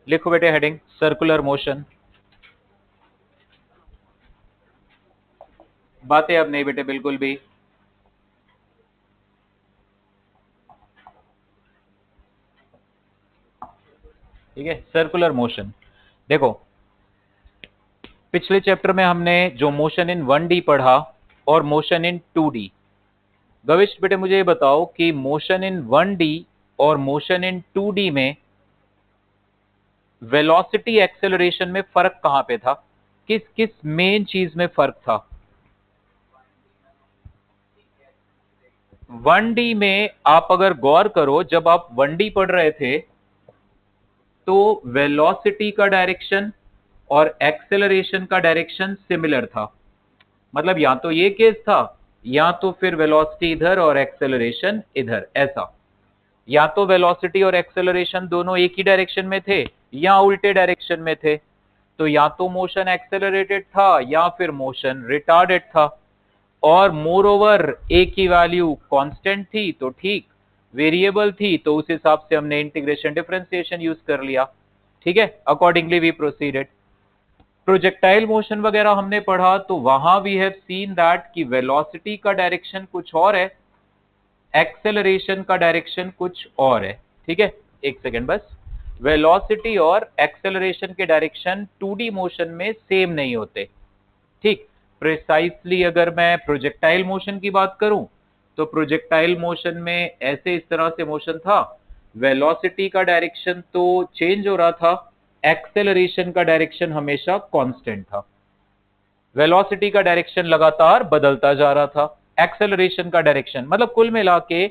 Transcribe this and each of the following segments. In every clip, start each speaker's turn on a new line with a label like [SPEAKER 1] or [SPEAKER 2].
[SPEAKER 1] लिखो बेटे heading circular motion. बातें अब नहीं बेटे बिल्कुल भी। ठीक है, सर्कुलर मोशन। देखो, पिछले चैप्टर में हमने जो मोशन इन 1D पढ़ा और मोशन इन 2D। गविष्ठ बेटे मुझे ये बताओ कि मोशन इन 1D और मोशन इन 2D में वेलोसिटी एक्सेलरेशन में फर्क कहां पे था? किस किस मेन चीज में फर्क था? 1D में आप अगर गौर करो, जब आप 1D पढ़ रहे थे तो वेलोसिटी का डायरेक्शन और एक्सेलरेशन का डायरेक्शन सिमिलर था। मतलब या तो ये केस था, या तो फिर वेलोसिटी इधर और एक्सेलरेशन इधर, ऐसा। या तो वेलोसिटी और एक्सेलरेशन दोनों एक ही डायरेक्शन में थे या उल्टे डायरेक्शन में थे। तो या तो मोशन एक्सेलरेटेड था या फिर मोशन रिटार्डेड था। और मोर ओवर ए की वैल्यू कांस्टेंट थी तो ठीक, वेरिएबल थी तो उस हिसाब से हमने इंटीग्रेशन डिफरेंशिएशन यूज कर लिया। ठीक है, accordingly we proceeded. Projectile motion वगैरह हमने पढ़ा तो वहां वी हैव सीन दैट कि वेलोसिटी का डायरेक्शन कुछ और है, एक्सेलरेशन का डायरेक्शन कुछ और है। ठीक है, एक सेकेंड बस। वेलोसिटी और एक्सेलरेशन के डायरेक्शन 2D मोशन में सेम नहीं होते। ठीक, प्रिसाइसली अगर मैं प्रोजेक्टाइल मोशन की बात करूं तो प्रोजेक्टाइल मोशन में ऐसे इस तरह से मोशन था, वेलोसिटी का डायरेक्शन तो चेंज हो रहा था, एक्सेलरेशन का डायरेक्शन हमेशा कांस्टेंट था। वेलोसिटी का डायरेक्शन लगातार बदलता जा रहा था, एक्सेलरेशन का डायरेक्शन, मतलब कुल मिला के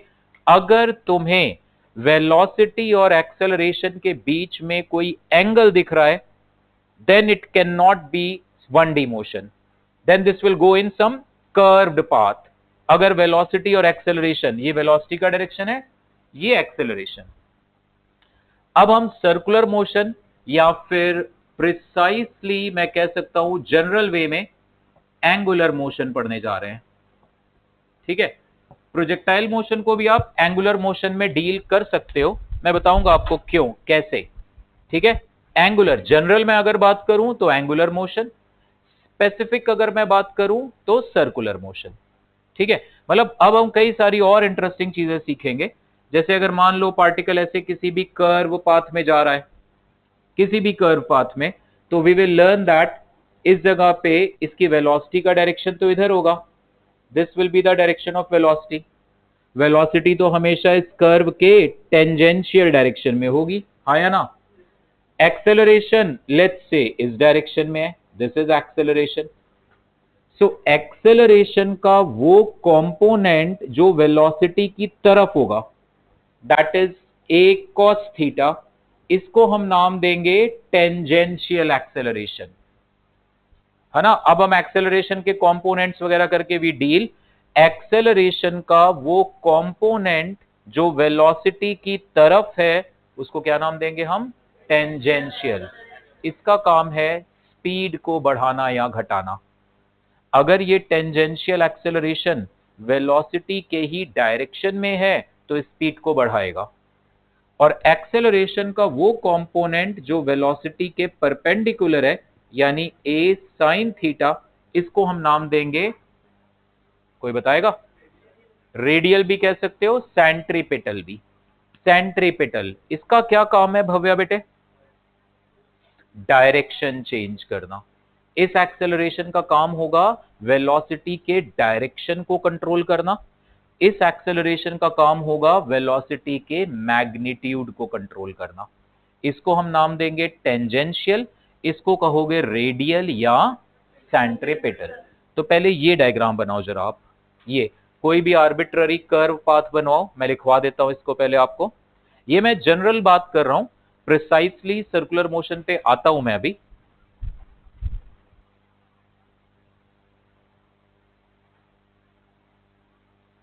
[SPEAKER 1] अगर तुम्हें वेलोसिटी और एक्सेलरेशन के बीच में कोई एंगल दिख रहा है, then it cannot be 1D motion, then this will go in some curved path। अगर वेलोसिटी और एक्सेलरेशन, ये वेलोसिटी का डायरेक्शन है, ये एक्सेलरेशन। अब हम सर्कुलर मोशन या फिर प्रिसाइसली मैं कह सकता हूं जनरल वे में एंगुलर मोशन पढ़ने जा रहे हैं। ठीक है, प्रोजेक्टाइल मोशन को भी आप एंगुलर मोशन में डील कर सकते हो, मैं बताऊंगा आपको क्यों, कैसे। ठीक है, एंगुलर जनरल में अगर बात करूं तो एंगुलर मोशन, स्पेसिफिक अगर मैं बात करूं तो सर्कुलर मोशन। ठीक है, मतलब अब हम कई सारी और इंटरेस्टिंग चीजें सीखेंगे। जैसे अगर मान लो पार्टिकल ऐसे किसी भी कर्व पाथ में जा रहा है, किसी भी कर्व पाथ में, तो वी विल लर्न दैट इस जगह पे इसकी वेलोसिटी का डायरेक्शन तो इधर होगा, this will be the direction of velocity. Velocity तो हमेशा इस कर्व के टेंजेंशियल डायरेक्शन में होगी, हाँ या ना। एक्सेलरेशन लेट्स से इस डायरेक्शन में है, this is acceleration. So acceleration का वो कंपोनेंट जो वेलोसिटी की तरफ होगा, that is a cos theta, इसको हम नाम देंगे टेंजेंशियल एक्सेलरेशन, है ना। अब हम एक्सेलरेशन के कंपोनेंट्स वगैरह करके भी डील, एक्सेलरेशन का वो कंपोनेंट जो वेलोसिटी की तरफ है उसको क्या नाम देंगे हम? टेंजेंशियल। इसका काम है स्पीड को बढ़ाना या घटाना। अगर ये टेंजेंशियल एक्सेलरेशन वेलोसिटी के ही डायरेक्शन में है तो स्पीड को बढ़ाएगा, और एक्सेलरेशन का वो कंपोनेंट जो वेलोसिटी के परपेंडिकुलर है, यानी ए साइन थीटा, इसको हम नाम देंगे, कोई बताएगा? रेडियल भी कह सकते हो, सेंट्रीपिटल भी। सेंट्रीपिटल, इसका क्या काम है भव्या बेटे? डायरेक्शन चेंज करना। इस एक्सेलरेशन का काम होगा वेलोसिटी के डायरेक्शन को कंट्रोल करना, इस एक्सेलरेशन का काम होगा वेलोसिटी के मैग्नीट्यूड को कंट्रोल करना। इसको हम नाम देंगे टेंजेंशियल, इसको कहोगे रेडियल या सेंट्रीपिटल। तो पहले ये डायग्राम बनाओ जरा आप, ये कोई भी आर्बिट्ररी कर्व पाथ बनवाओ, मैं लिखवा देता हूं इसको पहले आपको। ये मैं जनरल बात कर रहा हूं, प्रिसाइसली सर्कुलर मोशन पे आता हूं मैं अभी।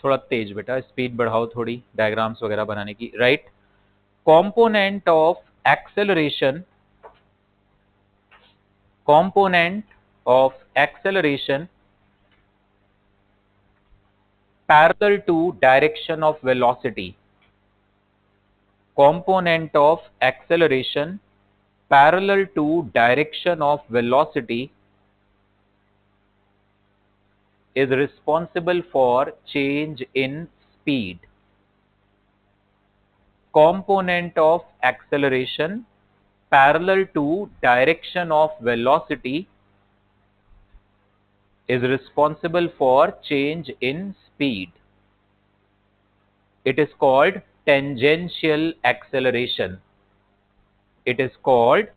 [SPEAKER 1] थोड़ा तेज बेटा, स्पीड बढ़ाओ थोड़ी डायग्राम्स वगैरह बनाने की, right. component of acceleration, component of acceleration parallel to direction of velocity, component of acceleration parallel to direction of velocity is responsible for change in speed. Component of acceleration parallel to direction of velocity is responsible for change in speed. It is called tangential acceleration. It is called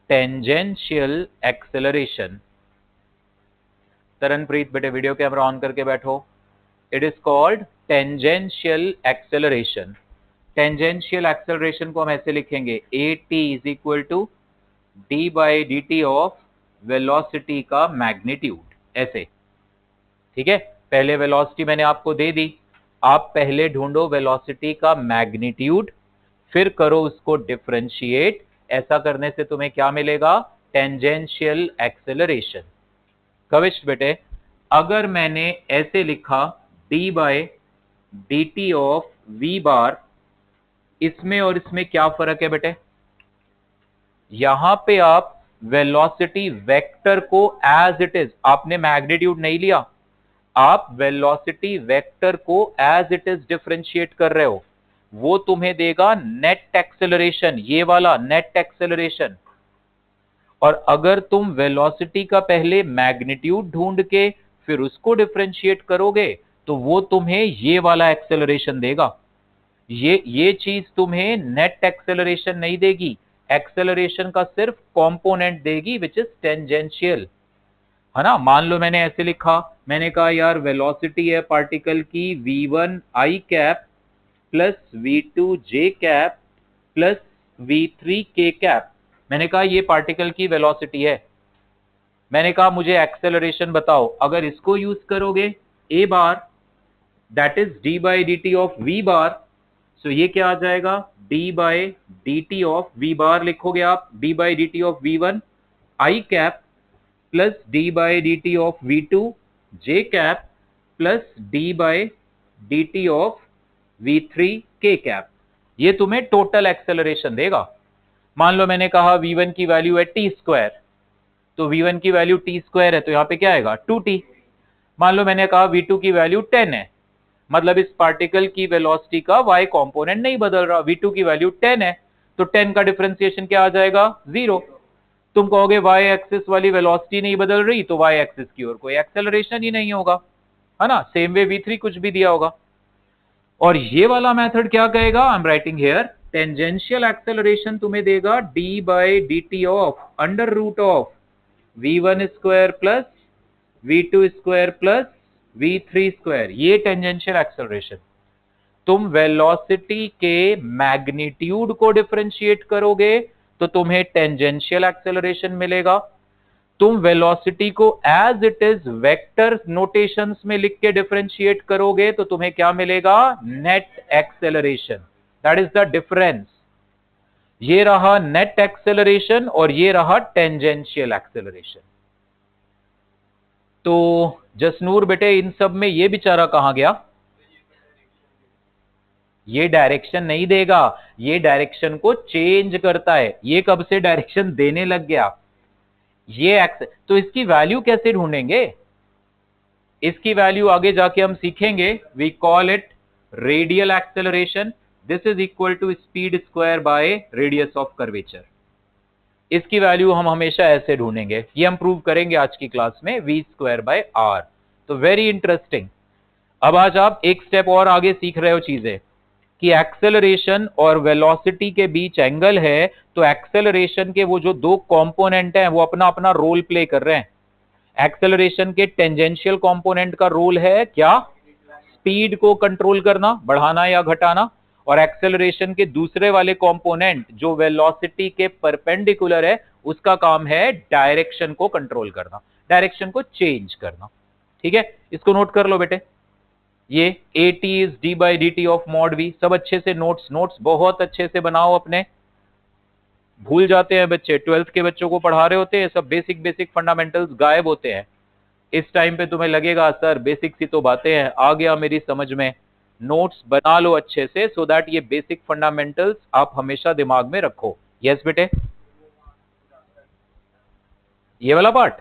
[SPEAKER 1] tangential acceleration. Taranpreet बेटे video camera on करके बैठो. It is called tangential acceleration. Tangential acceleration को हम ऐसे लिखेंगे at is equal to d by dt of velocity का magnitude. ऐसे, ठीक है. पहले वेलोसिटी मैंने आपको दे दी, आप पहले ढूंढो वेलोसिटी का मैग्नीट्यूड, फिर करो उसको डिफरेंशिएट. ऐसा करने से तुम्हें क्या मिलेगा? Tangential acceleration. कविष्ट बेटे, अगर मैंने ऐसे लिखा d by dt of v bar, इसमें और इसमें क्या फर्क है बेटे? यहां पे आप वेलोसिटी वेक्टर को एज इट इज, आपने मैग्नीट्यूड नहीं लिया, आप वेलोसिटी वेक्टर को एज इट इज डिफरेंशिएट कर रहे हो. वो तुम्हें देगा नेट एक्सेलरेशन, ये वाला नेट एक्सेलरेशन. और अगर तुम वेलोसिटी का पहले मैग्नीट्यूड ढूंढ के फिर उसको डिफरेंशिएट करोगे तो वो तुम्हें ये वाला एक्सेलरेशन देगा. ये चीज तुम्हें नेट एक्सेलरेशन नहीं देगी, एक्सेलरेशन का सिर्फ कंपोनेंट देगी विच इज टेंजेंशियल, है ना. मान लो मैंने ऐसे लिखा, मैंने कहा यार वेलोसिटी है पार्टिकल की v1 i cap plus v2 j cap plus v3 k cap. मैंने कहा ये पार्टिकल की वेलोसिटी है. मैंने कहा मुझे एक्सेलरेशन बताओ. अगर इसको यूज करोगे a bar that is d by dt of v बार, सो ये क्या आ जाएगा? d by dt of v बार लिखोगे आप, d by dt of v1 i cap plus d by dt of v2 j cap plus d by dt of v3 k cap. ये तुम्हें total acceleration देगा. मान लो मैंने कहा v1 की value है t स्क्वायर, तो v1 की वैल्यू t स्क्वायर है तो यहां पे क्या आएगा? 2t. मान लो मैंने कहा v2 की वैल्यू 10 है, मतलब इस पार्टिकल की वेलोसिटी का y कंपोनेंट नहीं बदल रहा, v2 की वैल्यू 10 है, तो 10 का डिफरेंशिएशन क्या आ जाएगा? 0. तुम कहोगे y एक्सिस वाली वेलोसिटी नहीं बदल रही, तो y एक्सिस की ओर कोई एक्सेलरेशन ही नहीं होगा, है ना. सेम वे v3 कुछ भी दिया होगा. और ये वाला मेथड क्या कहेगा? I am writing here, tangential acceleration तुम्हें देगा d by dt of under root of v1 square plus v2 square plus v3 square. ये टेंजेंशियल एक्सेलरेशन. तुम वेलोसिटी के मैग्नीट्यूड को डिफरेंशिएट करोगे तो तुम्हें टेंजेंशियल एक्सेलरेशन मिलेगा. तुम वेलोसिटी को as it is vector notations में लिख के डिफरेंशिएट करोगे तो तुम्हें क्या मिलेगा? Net acceleration. That is the difference. ये रहा नेट एक्सेलरेशन और ये रहा टेंजेंशियल एक्सेलरेशन. तो जसनूर बेटे, इन सब में ये बेचारा कहां गया? ये डायरेक्शन नहीं देगा, ये डायरेक्शन को चेंज करता है. ये कब से डायरेक्शन देने लग गया? ये तो इसकी वैल्यू कैसे ढूंढेंगे? इसकी वैल्यू आगे जाके हम सीखेंगे. We call it radial acceleration. This is equal to speed square by radius of curvature. इसकी वैल्यू हम हमेशा ऐसे ढूंढेंगे. ये हम प्रूव करेंगे आज की क्लास में, v स्क्वायर बाय r. तो वेरी इंटरेस्टिंग. अब आज आप एक स्टेप और आगे सीख रहे हो चीजें कि एक्सेलरेशन और वेलोसिटी के बीच एंगल है, तो एक्सेलरेशन के वो जो दो कंपोनेंट हैं वो अपना अपना रोल प्ले कर रहे हैं. एक्सेलरेशन के टेंजेंशियल कंपोनेंट का रोल है क्या? स्पीड को कंट्रोल करना, बढ़ाना या घटाना. और एक्सेलरेशन के दूसरे वाले कंपोनेंट जो वेलोसिटी के परपेंडिकुलर है, उसका काम है डायरेक्शन को कंट्रोल करना, डायरेक्शन को चेंज करना. ठीक है, इसको नोट कर लो बेटे. ये at is d by dt of mod v. सब अच्छे से नोट्स बहुत अच्छे से बनाओ अपने. भूल जाते हैं बच्चे, 12th के बच्चों को पढ़ा रहे होते हैं, सब बेसिक फंडामेंटल्स गायब होते हैं. इस टाइम पे तुम्हें लगेगा सर बेसिक सी तो बातें हैं, आ गया मेरी समझ में. नोट्स बना लो अच्छे से, सो दैट ये बेसिक फंडामेंटल्स आप हमेशा दिमाग में रखो. यस बेटे. ये वाला पार्ट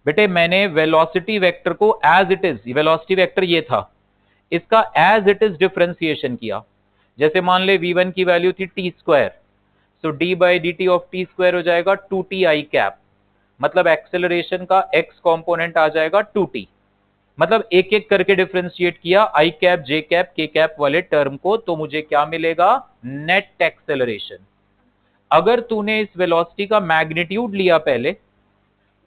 [SPEAKER 1] बेटे, मैंने वेलोसिटी वेक्टर को as it is, velocity vector ये था, इसका एज इट इज डिफरेंशिएशन किया। जैसे मान ले v1 की वैल्यू थी टी स्क्वायर, तो d by D t of T square हो जाएगा 2t आई कैप, मतलब एक्सेलरेशन का x कंपोनेंट आ जाएगा 2t। मतलब एक एक करके डिफरेंशिएट किया आई कैप जे कैप के कैप वाले टर्म को, तो मुझे क्या मिलेगा, नेट एक्सेलरेशन। अगर तूने इस वेलोसिटी का मैग्नीट्यूड लिया पहले,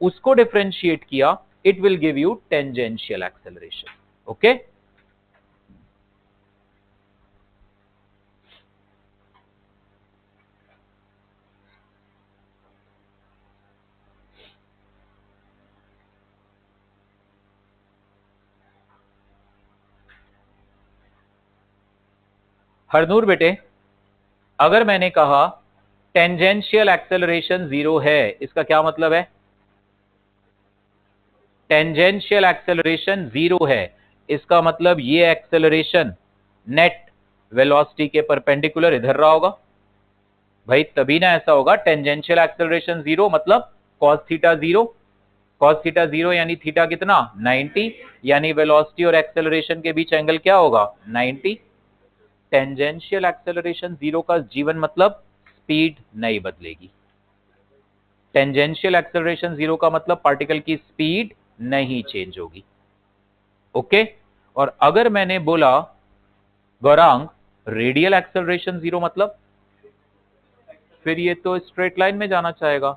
[SPEAKER 1] उसको डिफरेंशिएट किया, it will give you tangential acceleration. Okay, Harnoor बेटे, अगर मैंने कहा टेंजेंशियल एक्सेलरेशन 0 है, इसका क्या मतलब है? टेंजेंशियल एक्सेलरेशन 0 है, इसका मतलब ये एक्सेलरेशन नेट वेलोसिटी के परपेंडिकुलर इधर रहा होगा भाई, तभी ना ऐसा होगा। टेंजेंशियल एक्सेलरेशन 0 मतलब cos थीटा 0, cos थीटा 0 यानी थीटा कितना, 90, यानी वेलोसिटी और एक्सेलरेशन के बीच एंगल क्या होगा, 90। टेंजेंशियल एक्सेलरेशन 0 का जीवन मतलब स्पीड नहीं बदलेगी। टेंजेंशियल एक्सेलरेशन 0 का मतलब पार्टिकल की स्पीड नहीं चेंज होगी। ओके, और अगर मैंने बोला गौरांग रेडियल एक्सेलरेशन 0 मतलब, फिर ये तो स्ट्रेट लाइन में जाना चाहेगा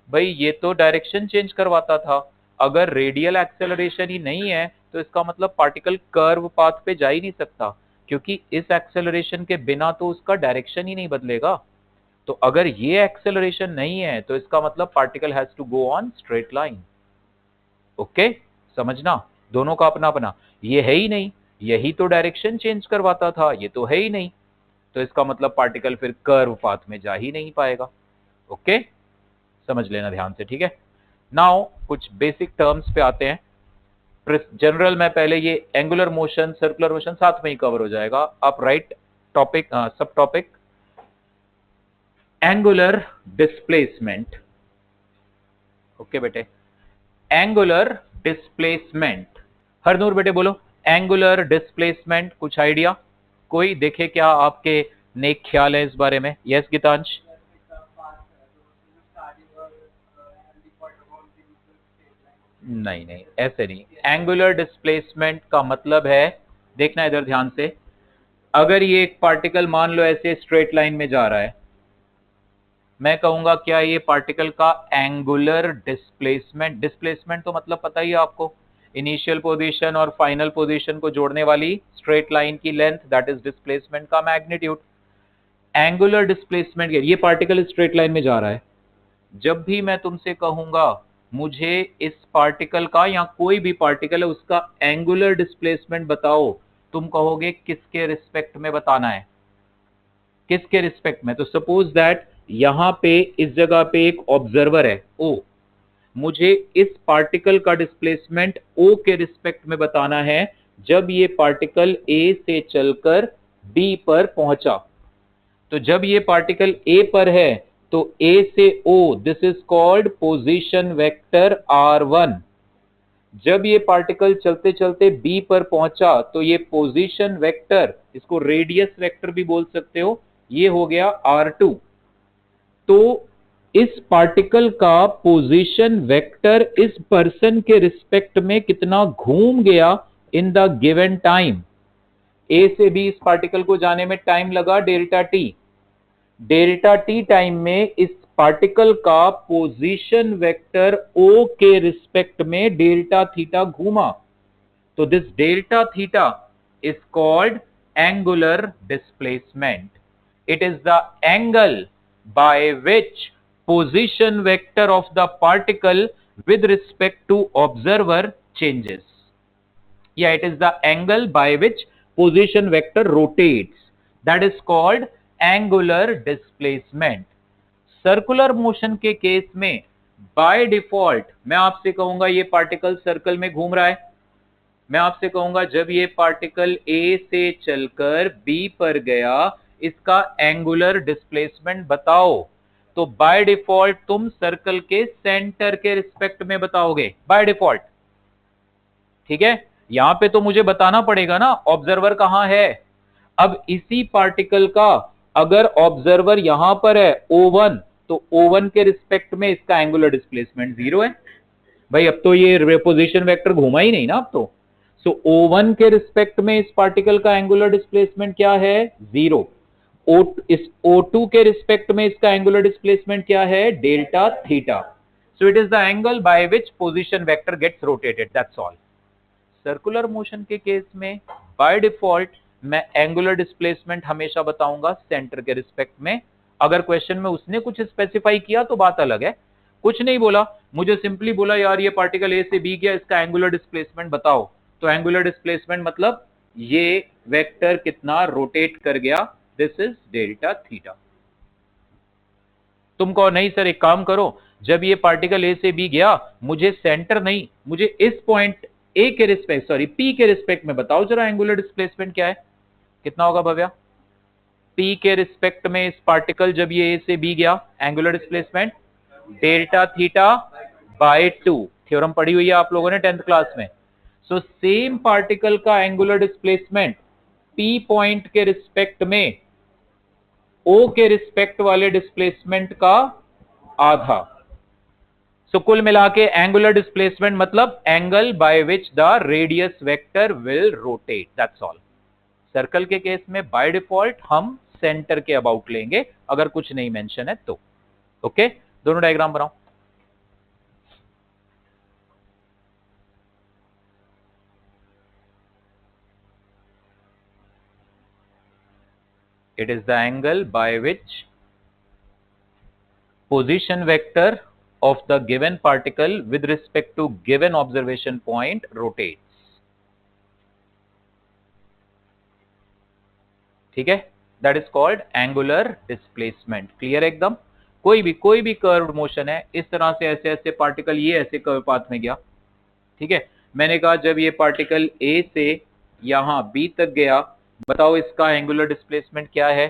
[SPEAKER 1] भाई, ये तो डायरेक्शन चेंज करवाता था। अगर रेडियल एक्सेलरेशन ही नहीं है तो इसका मतलब पार्टिकल कर्व पाथ पे जा ही नहीं सकता, क्योंकि इस एक्सेलरेशन के बिना तो उसका डायरेक्शन ही नहीं बदलेगा। तो अगर ये एक्सेलरेशन नहीं है तो इसका मतलब particle has to go on straight line. Okay, समझना, दोनों का अपना अपना। ये है ही नहीं, यही तो डायरेक्शन चेंज करवाता था, ये तो है ही नहीं, तो इसका मतलब पार्टिकल फिर कर्व पाथ में जा ही नहीं पाएगा। ओके, समझ लेना ध्यान से, ठीक है। नाउ कुछ बेसिक टर्म्स पे आते हैं। जनरल में पहले ये एंगुलर मोशन, सर्कुलर मोशन साथ में ही कवर हो जाएगा। आप राइट टॉपिक, सब टॉपिक एंगुलर डिस्प्लेसमेंट। ओके बेटे, एंगुलर डिस्प्लेसमेंट, हरनूर बेटे बोलो, एंगुलर डिस्प्लेसमेंट कुछ आइडिया कोई देखे क्या, आपके नेक ख्याल है इस बारे में? यस गीतांश। नहीं नहीं, ऐसे नहीं। एंगुलर डिस्प्लेसमेंट का मतलब है, देखना इधर ध्यान से, अगर ये एक पार्टिकल मान लो ऐसे स्ट्रेट लाइन में जा रहा है, मैं कहूंगा क्या ये पार्टिकल का एंगुलर डिस्प्लेसमेंट, डिस्प्लेसमेंट तो मतलब पता ही है आपको, इनिशियल पोजीशन और फाइनल पोजीशन को जोड़ने वाली स्ट्रेट लाइन की लेंथ, दैट इज डिस्प्लेसमेंट का मैग्नीट्यूड। एंगुलर डिस्प्लेसमेंट, ये पार्टिकल स्ट्रेट लाइन में जा रहा है, जब भी मैं तुमसे कहूंगा मुझे इस पार्टिकल का या कोई भी पार्टिकल है उसका एंगुलर डिस्प्लेसमेंट बताओ, तुम कहोगे किसके रिस्पेक्ट में बताना है, किसके रिस्पेक्ट में? तो सपोज दैट यहां पे इस जगह पे एक ऑब्जर्वर है ओ, मुझे इस पार्टिकल का डिस्प्लेसमेंट ओ के रिस्पेक्ट में बताना है जब ये पार्टिकल ए से चलकर बी पर पहुंचा। तो जब ये पार्टिकल ए पर है तो ए से O, this is called position vector R1। जब ये पार्टिकल चलते चलते बी पर पहुंचा तो ये पोजीशन वेक्टर, इसको रेडियस वेक्टर भी बोल सकते हो, ये हो गया R2। तो इस पार्टिकल का पोजीशन वेक्टर इस पर्सन के रिस्पेक्ट में कितना घूम गया इन द गिवन टाइम, ए से बी इस पार्टिकल को जाने में टाइम लगा delta T, delta T time में इस पार्टिकल का पोजीशन वेक्टर ओ के रिस्पेक्ट में डेल्टा थीटा घूमा, तो this delta theta is called angular displacement. It is the angle by which position vector of the particle with respect to observer changes. Yeah, it is the angle by which position vector rotates. That is called angular displacement. Circular motion के case में by default मैं आपसे कहूंगा ये particle circle में घूम रहा है, मैं आपसे कहूंगा जब ये पार्टिकल ए से चलकर बी पर गया इसका एंगुलर डिस्प्लेसमेंट बताओ, तो बाय डिफॉल्ट तुम सर्कल के सेंटर के रिस्पेक्ट में बताओगे बाय डिफॉल्ट। ठीक है, यहां पे तो मुझे बताना पड़ेगा ना ऑब्जर्वर कहां है। अब इसी पार्टिकल का अगर ऑब्जर्वर यहां पर है O1, तो O1 के रिस्पेक्ट में इसका एंगुलर डिस्प्लेसमेंट 0 है। भाई अब तो ये पोजीशन वेक्टर घूमा ही नहीं ना अब तो। सो O1 के रिस्पेक्ट में इस पार्टिकल का एंगुलर डिस्प्लेसमेंट क्या है? 0। इस O2 के रिस्पेक्ट में इसका एंगुलर डिस्प्लेसमेंट क्या है? Delta theta. So it is the angle by which position vector gets rotated, that's all. Circular motion के केस में बाय डिफॉल्ट मैं एंगुलर डिस्प्लेसमेंट हमेशा बताऊंगा सेंटर के रिस्पेक्ट में। अगर क्वेश्चन में उसने कुछ स्पेसिफाई किया तो बात अलग है। कुछ नहीं बोला, मुझे सिंपली बोला यार ये पार्टिकल ए से बी गया, इसका एंगुलर डिस्प्लेसमेंट बताओ। तो एंगुलर डिस्प्लेसमेंट मतलब ये वेक्टर कितना रोटेट कर गया, दिस इज डेल्टा थीटा। तुम कहो नहीं सर एक काम करो, जब ये पार्टिकल ए से बी गया मुझे सेंटर नहीं, मुझे इस पॉइंट ए के रिस्पेक्ट सॉरी पी के रिस्पेक्ट में बताओ जरा एंगुलर डिस्प्लेसमेंट क्या है, कितना होगा भव्या? पी के रिस्पेक्ट में इस पार्टिकल जब ये ए से बी गया angular displacement delta theta bye 2। Theorem पढ़ी हुई है आप लोगों ने 10th क्लास में। सो सेम पार्टिकल का एंगुलर डिस्प्लेसमेंट पी पॉइंट के रिस्पेक्ट में ओ के रिस्पेक्ट वाले डिस्प्लेसमेंट का आधा। सो कुल मिला के एंगुलर डिस्प्लेसमेंट मतलब angle by which the radius vector will rotate, that's all. Circle के केस में बाय डिफॉल्ट हम सेंटर के अबाउट लेंगे अगर कुछ नहीं मेंशन है तो। ओके, दोनों डायग्राम बनाओ। It is the angle by which position vector of the given particle with respect to given observation point rotates. ठीक है, that is called angular displacement. Clear एकदम? कोई भी कर्व्ड मोशन है इस तरह से ऐसे ऐसे पार्टिकल ये ऐसे कर्व पाथ में गया। ठीक है, मैंने कहा जब ये पार्टिकल A से यहां B तक गया बताओ इसका एंगुलर डिस्प्लेसमेंट क्या है।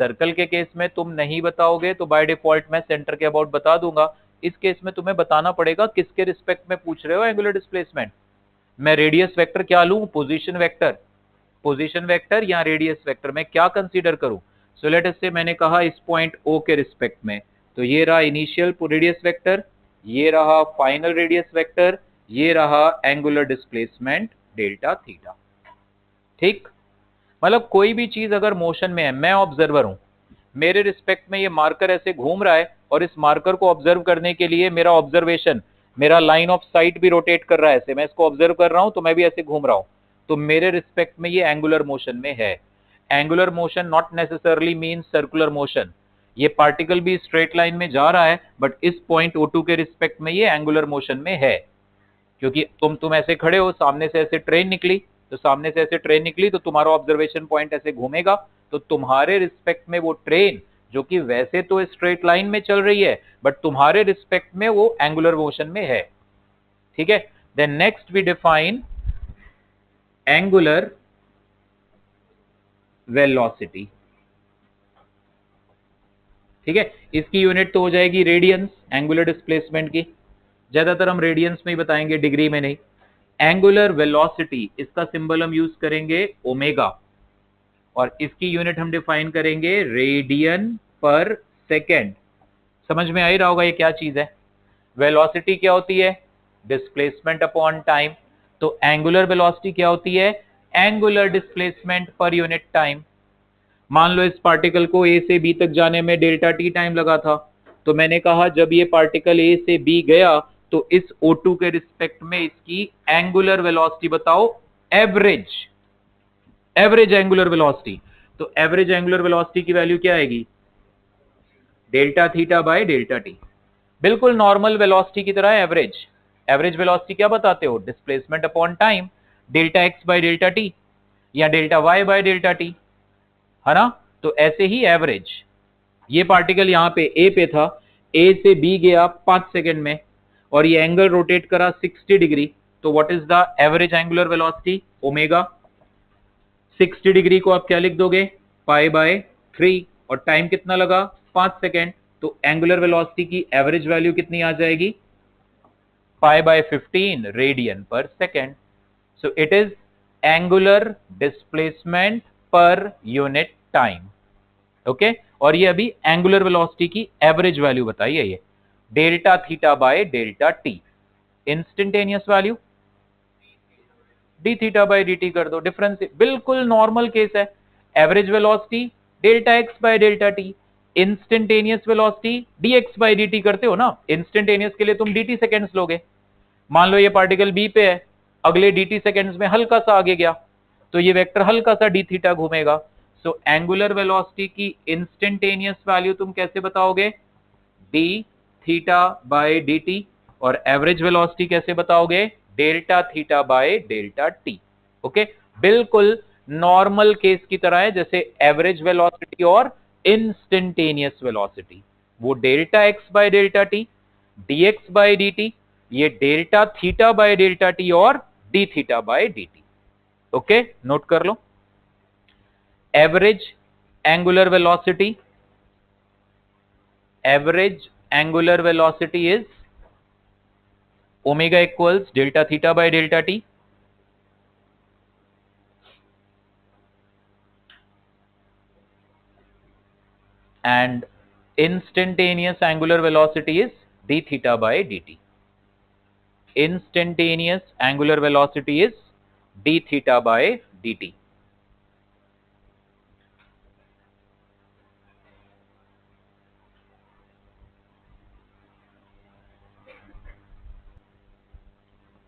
[SPEAKER 1] सर्कल के केस में तुम नहीं बताओगे तो बाय डिफॉल्ट मैं सेंटर के अबाउट बता दूंगा। इस केस में तुम्हें बताना पड़ेगा किसके रिस्पेक्ट में पूछ रहे हो एंगुलर डिस्प्लेसमेंट। मैं रेडियस वेक्टर क्या लूं? Position vector. पोजीशन वेक्टर या रेडियस वेक्टर में क्या कंसीडर करूं? सो लेट अस से मैंने कहा इस पॉइंट O के रिस्पेक्ट में, तो ये रहा इनिशियल रेडियस वेक्टर, ये रहा फाइनल रेडियस वेक्टर, ये रहा एंगुलर डिस्प्लेसमेंट डेल्टा थीटा। ठीक, मतलब कोई भी चीज अगर मोशन में है, मैं ऑब्जर्वर हूं, मेरे रिस्पेक्ट में ये मार्कर ऐसे घूम रहा है और इस मार्कर को ऑब्जर्व करने के लिए मेरा ऑब्जर्वेशन, मेरा लाइन ऑफ साइट भी रोटेट कर रहा है ऐसे, मैं इसको ऑब्जर्व कर रहा हूं तो मैं भी ऐसे घूम रहा हूं, तो मेरे रिस्पेक्ट में ये एंगुलर मोशन में है। Angular motion not necessarily means circular motion. ये पार्टिकल भी स्ट्रेट लाइन में जा रहा है बट इस पॉइंट O2 के रिस्पेक्ट में ये एंगुलर मोशन में है, क्योंकि तुम ऐसे खड़े हो, सामने से ऐसे ट्रेन निकली, तो सामने से ऐसे ट्रेन निकली तो तुम्हारा ऑब्जर्वेशन पॉइंट ऐसे घूमेगा, तो तुम्हारे रिस्पेक्ट में वो ट्रेन जो कि वैसे तो स्ट्रेट लाइन में चल रही है बट तुम्हारे रिस्पेक्ट में वो एंगुलर मोशन में है। ठीक है, then next we define angular velocity. ठीक है, इसकी यूनिट तो हो जाएगी रेडियंस एंगुलर डिस्प्लेसमेंट की, ज्यादातर हम रेडियंस में ही बताएंगे, डिग्री में नहीं। एंगुलर वेलोसिटी इसका सिंबल हम यूज करेंगे ओमेगा और इसकी यूनिट हम डिफाइन करेंगे रेडियन पर सेकेंड। समझ में आ ही रहा होगा ये क्या चीज है। वेलोसिटी क्या होती है? Displacement upon time. तो एंगुलर वेलोसिटी क्या होती है? एंगुलर डिस्प्लेसमेंट पर यूनिट टाइम। मान लो इस पार्टिकल को ए से बी तक जाने में डेल्टा टी टाइम लगा था, तो मैंने कहा जब ये पार्टिकल ए से बी गया तो इस O2 के रिस्पेक्ट में इसकी एंगुलर वेलोसिटी बताओ, एवरेज एंगुलर वेलोसिटी। तो एवरेज एंगुलर वेलोसिटी की वैल्यू क्या आएगी? Delta theta by delta t. बिल्कुल नॉर्मल वेलोसिटी की तरह एवरेज वेलोसिटी क्या बताते हो? Displacement upon time, delta x by delta t या delta y by delta t, है ना। तो ऐसे ही एवरेज, ये पार्टिकल यहां पे ए पे था, ए से बी गया 5 सेकंड में और ये एंगल रोटेट करा 60 डिग्री, तो what is the average angular velocity? Omega. 60 degree को आप क्या लिख दोगे? पाई बाय 3 और टाइम कितना लगा? 5 सेकंड, तो एंगुलर वेलोसिटी की एवरेज वैल्यू कितनी आ जाएगी? π/15 रेडियन पर second. So it is angular displacement पर यूनिट टाइम. ओके, और ये अभी एंगुलर वेलोसिटी की एवरेज वैल्यू बताई है, ये delta theta by delta T. Instantaneous value D theta by D T कर दो. डिफरेंस बिल्कुल नॉर्मल केस है. Average velocity delta x by delta T. Instantaneous velocity D x by D T करते हो ना. इंस्टेंटेनियस के लिए तुम dt सेकेंड्स लोगे. मान लो ये पार्टिकल बी पे है, अगले dt सेकेंड्स में हल्का सा आगे गया तो ये वेक्टर हल्का सा डी थीटा घूमेगा. सो एंगुलर वेलोसिटी की इंस्टेंटेनियस वैल्यू तुम कैसे बताओगे? D theta by D t. और एवरेज वेलोसिटी कैसे बताओगे? Delta theta by delta t. Okay, बिल्कुल नॉर्मल केस की तरह है जैसे एवरेज वेलोसिटी और इंस्टेंटेनियस वेलोसिटी. वो delta x by delta t, d x by D t, ये delta theta by delta t और d theta by D t. Okay, note कर लो. Average angular velocity, average angular velocity is omega equals delta theta by delta T. And instantaneous angular velocity is d theta by dt. Instantaneous angular velocity is d theta by dt.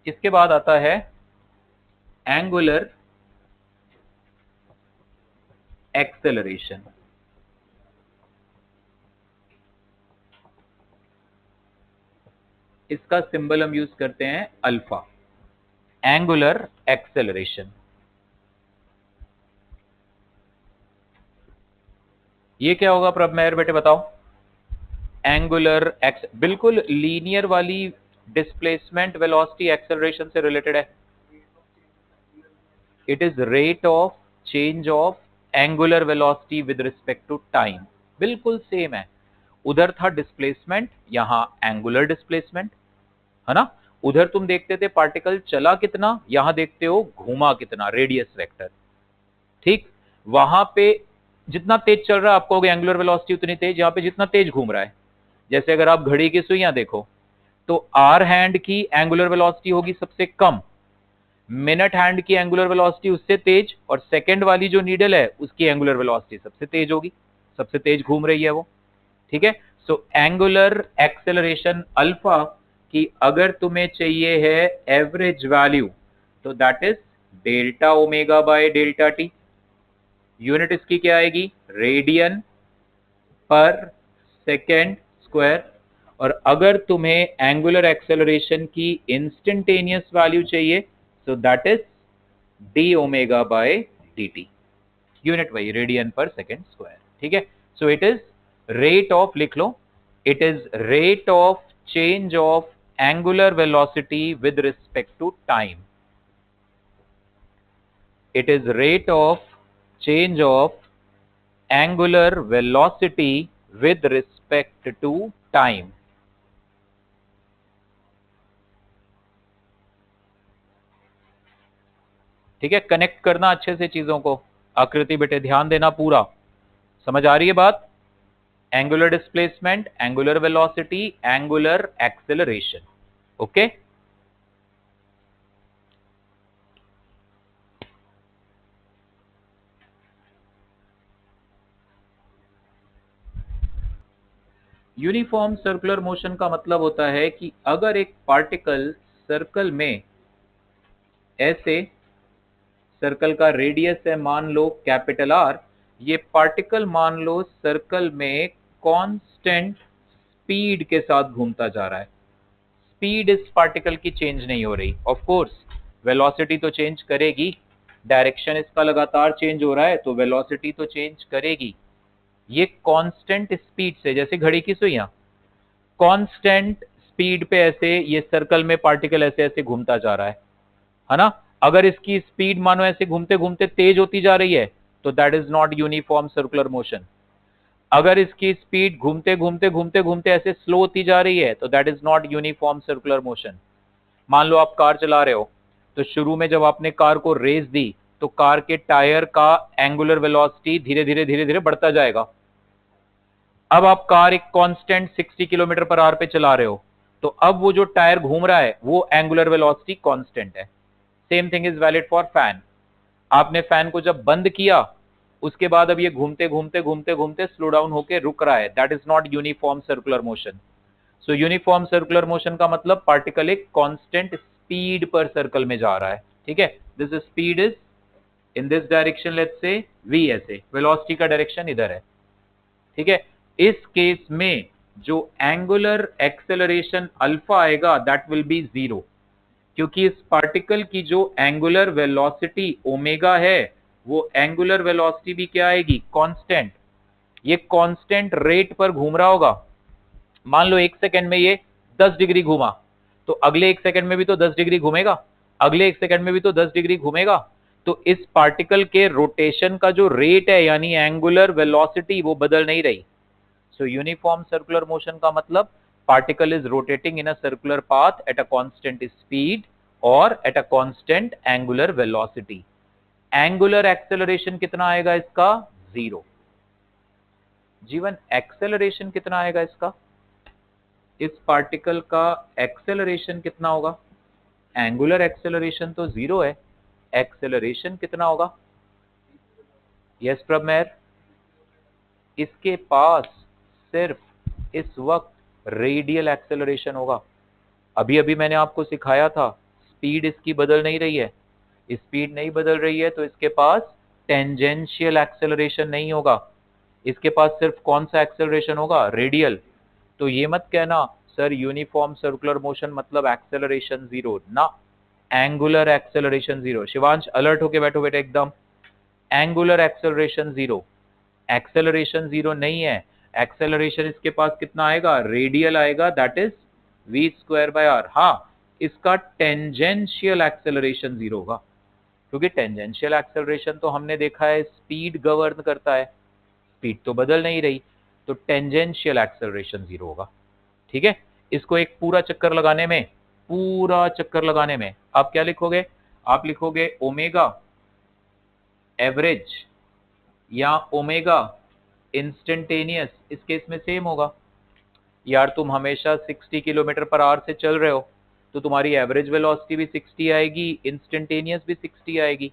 [SPEAKER 1] इसके बाद आता है angular acceleration. इसका symbol हम use करते हैं alpha. Angular acceleration, ये क्या होगा प्रभ मेहर बेटे बताओ? एंगुलर एक्स बिल्कुल लीनियर वाली डिस्प्लेसमेंट वेलोसिटी एक्सेलरेशन से रिलेटेड है. It is rate of change of angular velocity with respect to time. बिल्कुल सेम है. उधर था डिस्प्लेसमेंट, यहां एंगुलर डिस्प्लेसमेंट है ना. उधर तुम देखते थे पार्टिकल चला कितना, यहां देखते हो घूमा कितना, रेडियस वेक्टर. ठीक, वहां पे जितना तेज चल रहा है आप कहोगे एंगुलर वेलोसिटी उतनी तेज, यहां पे जितना तेज घूम रहा है. जैसे अगर आप घड़ी की सुइयां देखो तो आर हैंड की एंगुलर वेलोसिटी होगी सबसे कम, मिनट हैंड की एंगुलर वेलोसिटी उससे तेज, और सेकंड वाली जो नीडल है उसकी एंगुलर वेलोसिटी सबसे तेज होगी, सबसे तेज घूम रही है वो. ठीक है. सो एंगुलर एक्सेलरेशन अल्फा की अगर तुम्हें चाहिए है एवरेज वैल्यू तो that is delta omega by delta T. Unit इसकी क्या आएगी? रेडियन पर सेकेंड स्क्वायर. और अगर तुम्हें एंगुलर एक्सेलरेशन की इंस्टेंटेनियस वैल्यू चाहिए so that is d omega by dt. Unit वही रेडियन पर सेकेंड स्क्वायर. ठीक है. So it is rate of, लिख लो, it is rate of change of angular velocity with respect to time. It is rate of change of angular velocity with respect to time. ठीक है, connect करना अच्छे से चीजों को. आकृति बेटे ध्यान देना, पूरा समझ आ रही है बात? Angular displacement, angular velocity, angular acceleration. Okay, uniform circular motion का मतलब होता है कि अगर एक पार्टिकल सर्कल में ऐसे, सर्कल का रेडियस है मान लो कैपिटल आर, ये पार्टिकल मान लो सर्कल में कांस्टेंट स्पीड के साथ घूमता जा रहा है. स्पीड इस पार्टिकल की चेंज नहीं हो रही. ऑफ कोर्स वेलोसिटी तो चेंज करेगी, डायरेक्शन इसका लगातार चेंज हो रहा है तो वेलोसिटी तो चेंज करेगी. ये कांस्टेंट स्पीड से, जैसे घड़ी की सुइयां, कांस्टेंट स्पीड पे ऐसे ये सर्कल में पार्टिकल ऐसे ऐसे घूमता जा रहा है ना. अगर इसकी स्पीड मानो ऐसे घूमते घूमते तेज होती जा रही है तो that is not uniform circular motion. अगर इसकी स्पीड घूमते घूमते घूमते घूमते ऐसे स्लो होती जा रही है तो that is not uniform circular motion. मान लो आप कार चला रहे हो, तो शुरू में जब आपने कार को रेस दी तो कार के टायर का एंगुलर वेलोसिटी धीरे धीरे बढ़ता जाएगा। अब आप कार एक कांस्टेंट 60 किलोमीटर पर आवर पे चला रहे हो, तो अब वो जो टायर घूम रहा है वो एंगुलर वेलोसिटी कांस्टेंट है। Same thing is valid for fan. आपने फैन को जब बंद किया, उसके बाद अब ये घूमते घूमते घूमते घूमते स्लो डाउन होकर रुक रहा है, that is not uniform circular motion. So uniform circular motion का मतलब पार्टिकल एक कांस्टेंट स्पीड पर सर्कल में जा रहा है। ठीक है, this speed is in this direction, let's say v, ऐसे वेलोसिटी का डायरेक्शन इधर है। ठीक है, इस केस में जो एंगुलर एक्सेलरेशन अल्फा आएगा दैट विल बी 0, क्योंकि इस पार्टिकल की जो एंगुलर वेलोसिटी ओमेगा है वो एंगुलर वेलोसिटी भी क्या आएगी, कांस्टेंट। ये कांस्टेंट रेट पर घूम रहा होगा। मान लो 1 सेकंड में ये 10 डिग्री घूमा, तो अगले 1 सेकंड में भी तो 10 डिग्री घूमेगा, अगले 1 सेकंड में भी तो 10 डिग्री घूमेगा। तो इस पार्टिकल के रोटेशन का जो रेट है यानी एंगुलर वेलोसिटी वो बदल नहीं रही। सो यूनिफॉर्म सर्कुलर मोशन का मतलब particle is rotating in a circular path at a constant speed और at a constant angular velocity. Angular acceleration कितना आएगा इसका, 0। जीवन, एक्सेलरेशन कितना आएगा इसका, इस पार्टिकल का एक्सेलरेशन कितना होगा। एंगुलर एक्सेलरेशन तो 0 है, एक्सेलरेशन कितना होगा। यस प्रमेर, इसके पास सिर्फ इस वक्त रेडियल एक्सेलरेशन होगा। अभी अभी मैंने आपको सिखाया था स्पीड इसकी बदल नहीं रही है, स्पीड नहीं बदल रही है तो इसके पास टेंजेंशियल एक्सेलरेशन नहीं होगा, इसके पास सिर्फ कौन सा एक्सेलरेशन होगा, रेडियल। तो ये मत कहना सर यूनिफॉर्म सर्कुलर मोशन मतलब एक्सेलरेशन 0 ना, एंगुलर एक्सेलरेशन 0। शिवांश अलर्ट होके बैठो बेटा एकदम, एंगुलर एक्सेलरेशन 0, एक्सेलरेशन 0 नहीं है। एक्सेलरेशन इसके पास कितना आएगा, रेडियल आएगा, दैट इज v²/r। हाँ, इसका टेंजेंशियल एक्सेलरेशन 0 होगा, क्योंकि टेंजेंशियल एक्सेलरेशन तो हमने देखा है स्पीड गवर्न करता है, स्पीड तो बदल नहीं रही, तो टेंजेंशियल एक्सेलरेशन 0 होगा। ठीक है, इसको एक पूरा चक्कर लगाने में, पूरा चक्कर लगाने में आप क्या लिखोगे, आप लिखोगे ओमेगा एवरेज या ओमेगा इंस्टेंटेनियस। इस केस में सेम होगा यार, तुम हमेशा 60 किलोमीटर पर आवर से चल रहे हो तो तुम्हारी एवरेज वेलोसिटी भी 60 आएगी, इंस्टेंटेनियस भी 60 आएगी।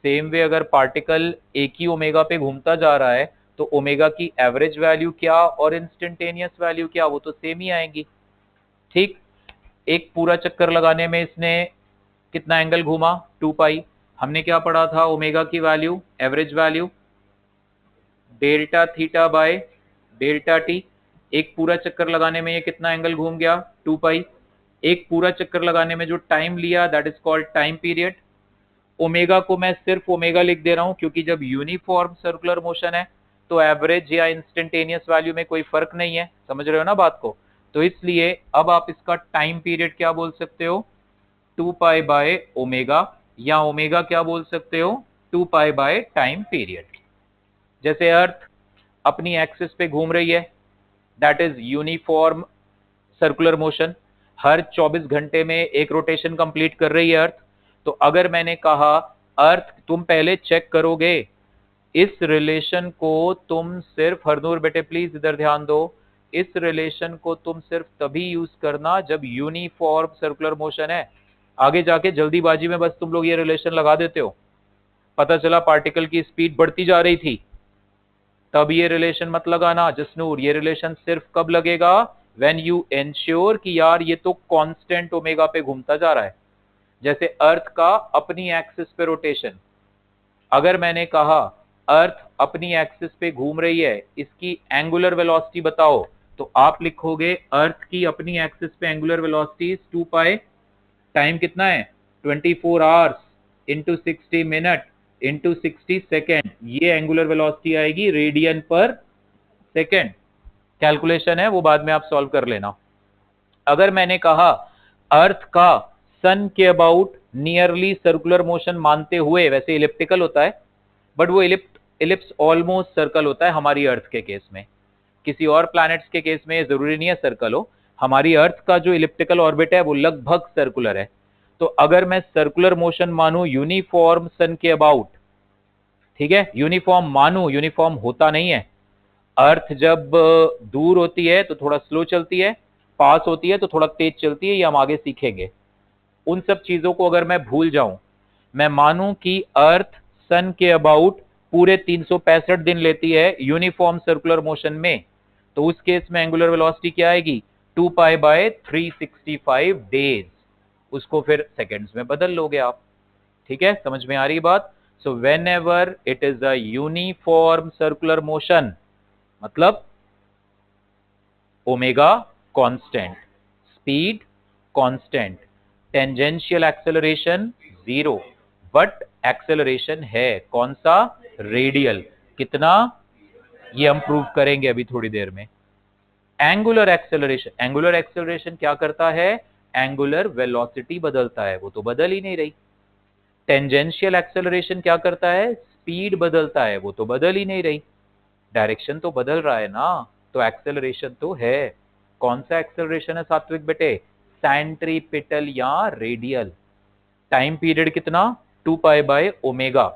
[SPEAKER 1] सेम वे अगर पार्टिकल एक ही ओमेगा पे घूमता जा रहा है तो ओमेगा की एवरेज वैल्यू क्या और इंस्टेंटेनियस वैल्यू क्या, वो तो सेम ही आएंगी। ठीक, एक पूरा चक्कर लगाने में इसने कितना एंगल घूमा, 2 पाई। हमने क्या पढ़ा था, ओमेगा की value, average value delta theta by delta T. एक पूरा चक्कर लगाने में ये कितना एंगल घूम गया, 2 पाई। एक पूरा चक्कर लगाने में जो टाइम लिया that is called time period. Omega को मैं सिर्फ ओमेगा लिख दे रहा हूं क्योंकि जब यूनिफॉर्म सर्कुलर मोशन है तो एवरेज या इंस्टेंटेनियस वैल्यू में कोई फर्क नहीं है, समझ रहे हो ना बात को। तो इसलिए अब आप इसका टाइम पीरियड क्या बोल सकते हो, 2 पाई/ओमेगा, या ओमेगा क्या बोल सकते हो, 2 पाई टाइम पीरियड। जैसे अर्थ अपनी एक्सिस पे घूम रही है, that is uniform circular motion, हर 24 घंटे में एक रोटेशन कंप्लीट कर रही है अर्थ। तो अगर मैंने कहा अर्थ, तुम पहले चेक करोगे इस रिलेशन को, तुम सिर्फ, हरनूर बेटे प्लीज इधर ध्यान दो, इस रिलेशन को तुम सिर्फ तभी यूज करना जब यूनिफॉर्म सर्कुलर मोशन है। आगे जाके जल्दीबाजी में बस तुम लोग ये रिलेशन लगा देते हो, पता चला पार्टिकल की स्पीड बढ़ती जा रही थी, तब ये रिलेशन मत लगाना जसनूर। ये रिलेशन सिर्फ कब लगेगा, व्हेन यू एंश्योर कि यार ये तो कांस्टेंट ओमेगा पे घूमता जा रहा है। जैसे अर्थ का अपनी एक्सिस पे रोटेशन, अगर मैंने कहा अर्थ अपनी एक्सिस पे घूम रही है, इसकी एंगुलर वेलोसिटी बताओ, तो आप लिखोगे अर्थ की अपनी एक्सिस पे एंगुलर वेलोसिटी 2 पाई, टाइम कितना है 24 hours into 60 minute into 60 second, ये एंगुलर वेलोसिटी आएगी रेडियन पर सेकेंड। कैलकुलेशन है वो बाद में आप सॉल्व कर लेना। अगर मैंने कहा अर्थ का सन के अबाउट नियरली सर्कुलर मोशन मानते हुए, वैसे इलिप्टिकल होता है बट वो इलिप्स ऑलमोस्ट सर्कल होता है हमारी अर्थ के केस में। किसी और प्लैनेट्स के केस में जरूरी नहीं है सर्कल हो। हमारी अर्थ का जो इलिप्टिकल ऑर्बिट है वो लगभग सर्कुलर है। तो अगर मैं सर्कुलर मोशन मानूं यूनिफॉर्म सन के अबाउट, ठीक है, यूनिफॉर्म मानूं, यूनिफॉर्म होता नहीं है। अर्थ जब दूर होती है तो थोड़ा स्लो चलती है, पास होती है तो थोड़ा तेज चलती है, ये हम आगे सीखेंगे। उन सब चीजों को अगर मैं भूल जाऊं, मैं मानूं कि अर्थ सन के अबाउट पूरे 365 दिन लेती है यूनिफॉर्म सर्कुलर मोशन में, तो उस केस में एंगुलर वेलोसिटी क्या आएगी? 2π/365 डेज। उसको फिर सेकेंड्स में बदल लोगे आप। ठीक है, समझ में आ रही बात? So whenever it is a uniform circular motion, मतलब omega constant, speed constant, tangential acceleration zero, but acceleration है कौन सा? रेडियल। कितना? ये हम प्रूव करेंगे अभी थोड़ी देर में। एंगुलर एक्सेलरेशन, एंगुलर एक्सेलरेशन क्या करता है? एंगुलर वेलोसिटी बदलता है, वो तो बदल ही नहीं रही। टेंजेंशियल एक्सेलरेशन क्या करता है? स्पीड बदलता है, वो तो बदल ही नहीं रही। डायरेक्शन तो बदल रहा है ना, तो एक्सेलरेशन तो है। कौन सा एक्सेलरेशन है सात्विक बेटे? सेंट्रीपिटल या रेडियल। टाइम पीरियड कितना? 2π/ω।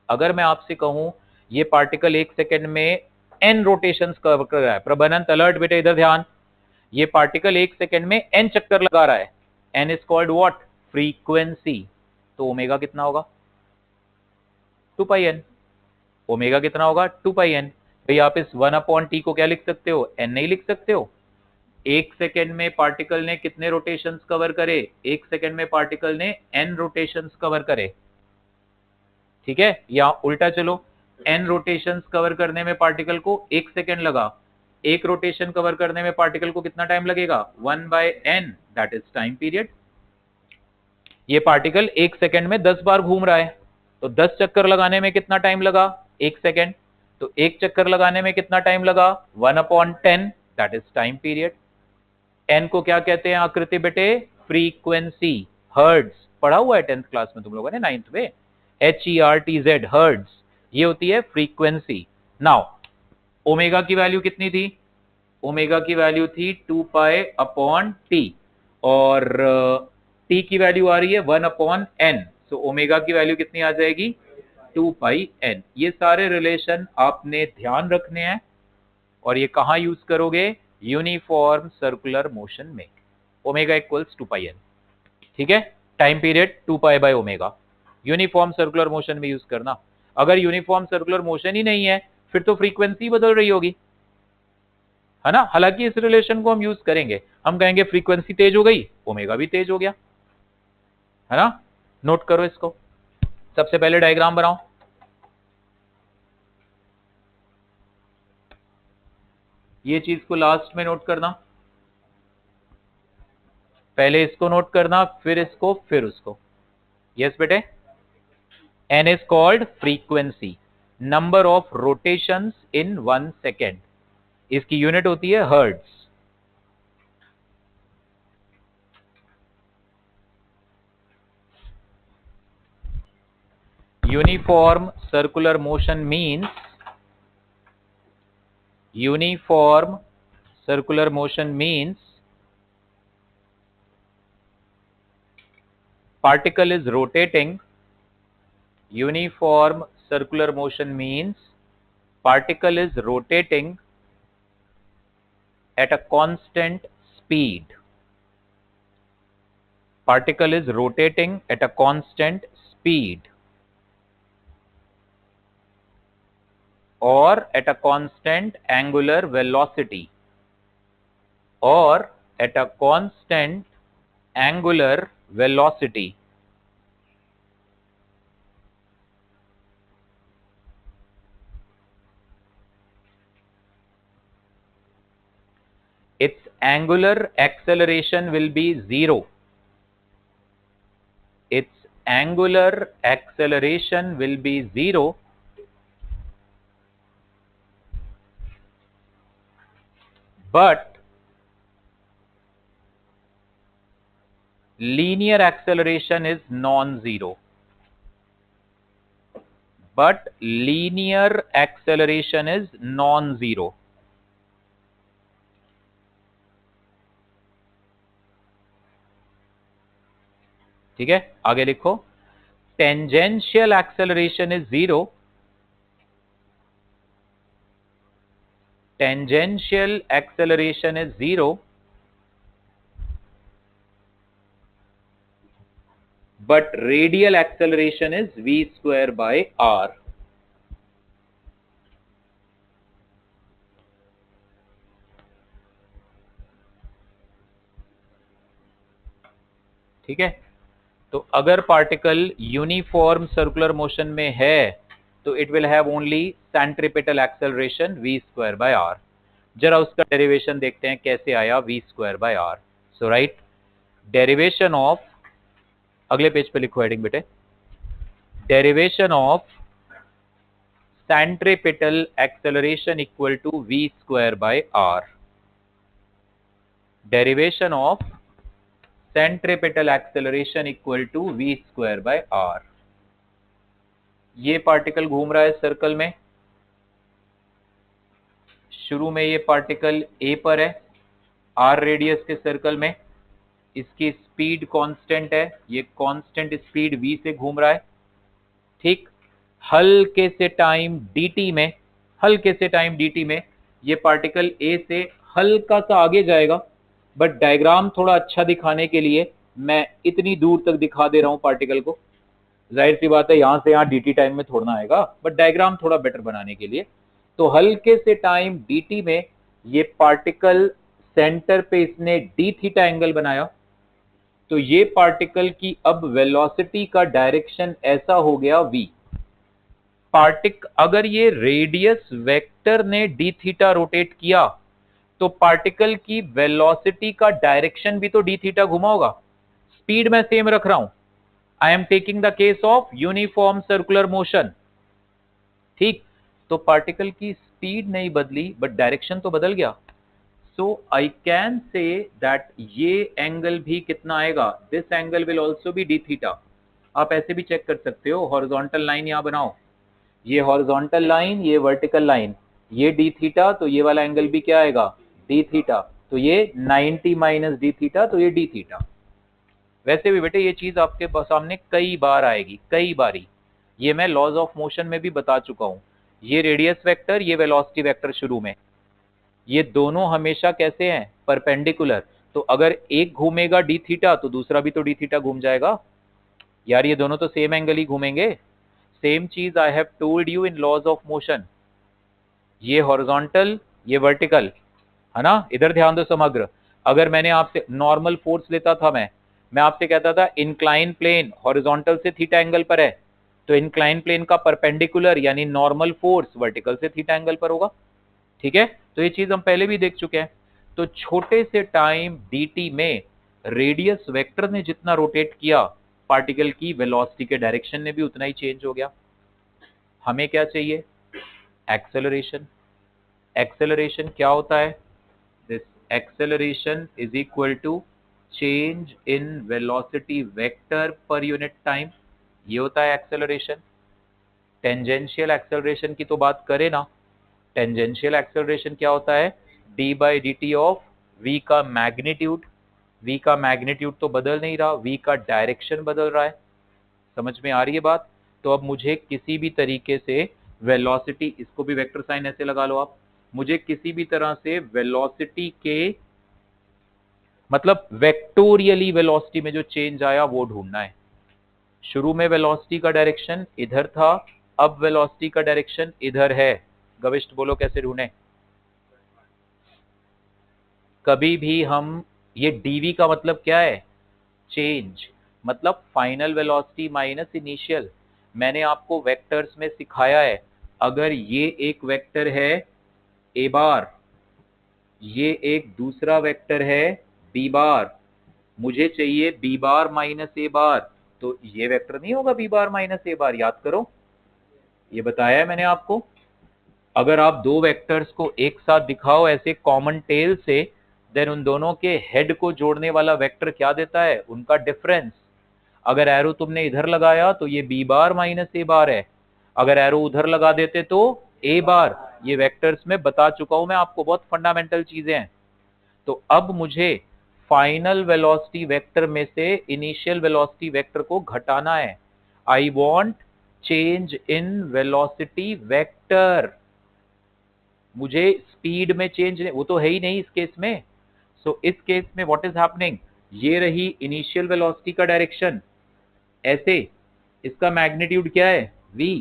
[SPEAKER 1] अगर मैं आपसे कहूं ये पार्टिकल एक सेकंड में n रोटेशंस कवर कर रहा है, प्रबंधन अलर्ट बेटे इधर ध्यान, ये पार्टिकल एक सेकंड में n चक्कर लगा रहा है, n is called what? Frequency. तो ओमेगा कितना होगा? 2πn। ओमेगा कितना होगा? 2πn। भाई आप इस 1/t को क्या लिख सकते हो? n नहीं लिख सकते हो? एक सेकेंड में पार्टिकल ने कितने रोटेशंस कवर करे? एक सेकेंड में पार्टिकल ने n रोटेशंस कवर करे। ठीक है, या उल्टा चलो, n रोटेशंस कवर करने में पार्टिकल को एक सेकेंड लगा, एक रोटेशन कवर करने में पार्टिकल को कितना टाइम लगेगा? 1/n, that is time period. ये पार्टिकल एक सेकेंड में 10 बार घूम रहा है, तो 10 चक्कर लगाने में कितना टाइम लगा? एक सेकेंड। तो एक चक्कर लगाने में कितना टाइम लगा? 1/10, that is time period. N को क्या कहते हैं आकृति बेटे? फ्रीक्वेंसी। हर्ट्ज पढ़ा हुआ है 10th क्लास में तुम लोगों ने, 9th में, HERTZ, हर्ट्ज। ये होती है फ्रीक्वेंसी। नाउ ओमेगा की वैल्यू कितनी थी? ओमेगा की वैल्यू थी 2π/t, और t की वैल्यू आ रही है 1/n। सो ओमेगा की वैल्यू कितनी आ जाएगी? 2πn। ये सारे रिलेशन आपने ध्यान रखने हैं, और ये कहां यूज करोगे? यूनिफॉर्म सर्कुलर मोशन में। Omega equals 2πn। ठीक है, time period 2π/ω, uniform circular motion में यूज करना। अगर यूनिफॉर्म सर्कुलर मोशन ही नहीं है फिर तो फ्रीक्वेंसी बदल रही होगी, है ना? हालांकि इस रिलेशन को हम यूज करेंगे, हम कहेंगे फ्रीक्वेंसी तेज हो गई, ओमेगा भी तेज हो गया, है ना? नोट करो इसको। सबसे पहले डायग्राम बनाओ। ये चीज को लास्ट में नोट करना, पहले इसको नोट करना, फिर इसको, फिर उसको। यस बेटे, n is called frequency, number of rotations in 1 second। इसकी यूनिट होती है hertz. Uniform circular motion means, uniform circular motion means particle is rotating, uniform circular motion means particle is rotating at a constant speed, particle is rotating at a constant speed or at a constant angular velocity, or at a constant angular velocity. Its angular acceleration will be zero. Its angular acceleration will be zero, but linear acceleration is non-zero. but linear acceleration is non-zero. ठीक है, आगे लिखो, tangential acceleration is zero, tangential acceleration is zero, but radial acceleration is v square by r. ठीक है, तो अगर particle uniform circular motion में है तो it will have only centripetal acceleration v square by r. जरा उसका डेरिवेशन देखते हैं कैसे आया v square by r. So right, derivation of, अगले पेज पे लिखो हेडिंग बेटे, derivation of centripetal acceleration equal to v square by r. Derivation of centripetal acceleration equal to v square by r. ये particle घूम रहा है circle में, शुरू में ये पार्टिकल a पर है, r रेडियस के सर्कल में, इसकी स्पीड कांस्टेंट है, ये कांस्टेंट स्पीड v से घूम रहा है. ठीक, हल्के से टाइम dt में, हल्के से टाइम dt में ये पार्टिकल a से हल्का सा आगे जाएगा, बट डायग्राम थोड़ा अच्छा दिखाने के लिए मैं इतनी दूर तक दिखा दे रहा हूं पार्टिकल को. जाहिर सी बात है यहां से यहां dt टाइम में थोड़ा आएगा, बट डायग्राम थोड़ा बेटर बनाने के लिए. तो हल्के से टाइम dt में ये पार्टिकल सेंटर पे इसने d थीटा एंगल बनाया, तो ये पार्टिकल की अब वेलोसिटी का डायरेक्शन ऐसा हो गया v. अगर ये रेडियस वेक्टर ने d थीटा रोटेट किया तो पार्टिकल की वेलोसिटी का डायरेक्शन भी तो d थीटा घुमा होगा. स्पीड मैं सेम रख रहा हूं, I am taking the case of uniform circular motion. ठीक, तो पार्टिकल की स्पीड नहीं बदली बट डायरेक्शन तो बदल गया. सो आई कैन से दैट ये एंगल भी कितना आएगा, this angle will also be D theta. आप ऐसे भी चेक कर सकते हो, हॉरिजॉन्टल लाइन यहां बनाओ, ये हॉरिजॉन्टल लाइन, ये वर्टिकल लाइन, ये डी थीटा, तो ये वाला एंगल भी क्या आएगा, डी थीटा. तो ये 90 माइनस डी थीटा, तो ये डी थीटा. वैसे भी बेटे ये चीज आपके सामने कई बार आएगी, कई बारी, ये मैं लॉज ऑफ मोशन में भी बता चुका हूं. ये रेडियस वेक्टर, ये वेलोसिटी वेक्टर शुरू में, ये दोनों हमेशा कैसे हैं, परपेंडिकुलर. तो अगर एक घूमेगा डी थीटा तो दूसरा भी तो डी थीटा घूम जाएगा यार, ये दोनों तो सेम एंगल ही घूमेंगे. सेम चीज I have told you in laws of motion. ये हॉरिजॉन्टल, ये वर्टिकल है ना. इधर ध्यान दो समग्र, अगर मैंने आपसे नॉर्मल फोर्स लेता था, मैं आपसे कहता था इंक्लाइन प्लेन हॉरिजॉन्टल से थीटा एंगल पर है, तो इंक्लाइन प्लेन का परपेंडिकुलर यानी नॉर्मल फोर्स वर्टिकल से थीटा एंगल पर होगा. ठीक है, तो ये चीज हम पहले भी देख चुके हैं. तो छोटे से टाइम dt में रेडियस वेक्टर ने जितना रोटेट किया, पार्टिकल की वेलोसिटी के डायरेक्शन ने भी उतना ही चेंज हो गया. हमें क्या चाहिए, एक्सेलरेशन. एक्सेलरेशन क्या होता है, this acceleration is equal to change in velocity vector पर यूनिट टाइम. ये होता है एक्सेलरेशन. टेंजेंशियल एक्सेलरेशन की तो बात करें ना, टेंजेंशियल एक्सेलरेशन क्या होता है, d by D t of v का मैग्नीट्यूड. v का मैग्नीट्यूड तो बदल नहीं रहा, v का डायरेक्शन बदल रहा है. समझ में आ रही है बात. तो अब मुझे किसी भी तरीके से वेलोसिटी, इसको भी वेक्टर साइन ऐसे लगा लो आप, मुझे किसी भी तरह से वेलोसिटी के मतलब वेक्टोरियली वेलोसिटी में जो चेंज आया वो ढूंढना है. शुरू में वेलोसिटी का डायरेक्शन इधर था, अब वेलोसिटी का डायरेक्शन इधर है. गविष्ट बोलो कैसे ढूंढे. कभी भी हम, ये dv का मतलब क्या है, चेंज, मतलब फाइनल वेलोसिटी माइनस इनिशियल. मैंने आपको वेक्टर्स में सिखाया है, अगर ये एक वेक्टर है a बार, ये एक दूसरा वेक्टर है b बार, मुझे चाहिए b बार माइनस a बार, तो ये वेक्टर नहीं होगा b बार माइनस a बार. याद करो, ये बताया है मैंने आपको. अगर आप दो वेक्टर्स को एक साथ दिखाओ ऐसे कॉमन टेल से, देन उन दोनों के हेड को जोड़ने वाला वेक्टर क्या देता है, उनका डिफरेंस. अगर एरो तुमने इधर लगाया तो ये b बार माइनस a बार है, अगर एरो उधर लगा देते तो a बार, ये वेक्टर्स में बता चुका हूं मैं आपको, बहुत फंडामेंटल चीजें हैं। तो अब मुझे फाइनल वेलोसिटी वेक्टर में से इनिशियल वेलोसिटी वेक्टर को घटाना है। I want change in velocity vector. मुझे स्पीड में चेंज, वो तो है ही नहीं इस केस में। सो इस केस में व्हाट इज हैपनिंग, ये रही इनिशियल वेलोसिटी का डायरेक्शन ऐसे, इसका मैग्नीट्यूड क्या है v,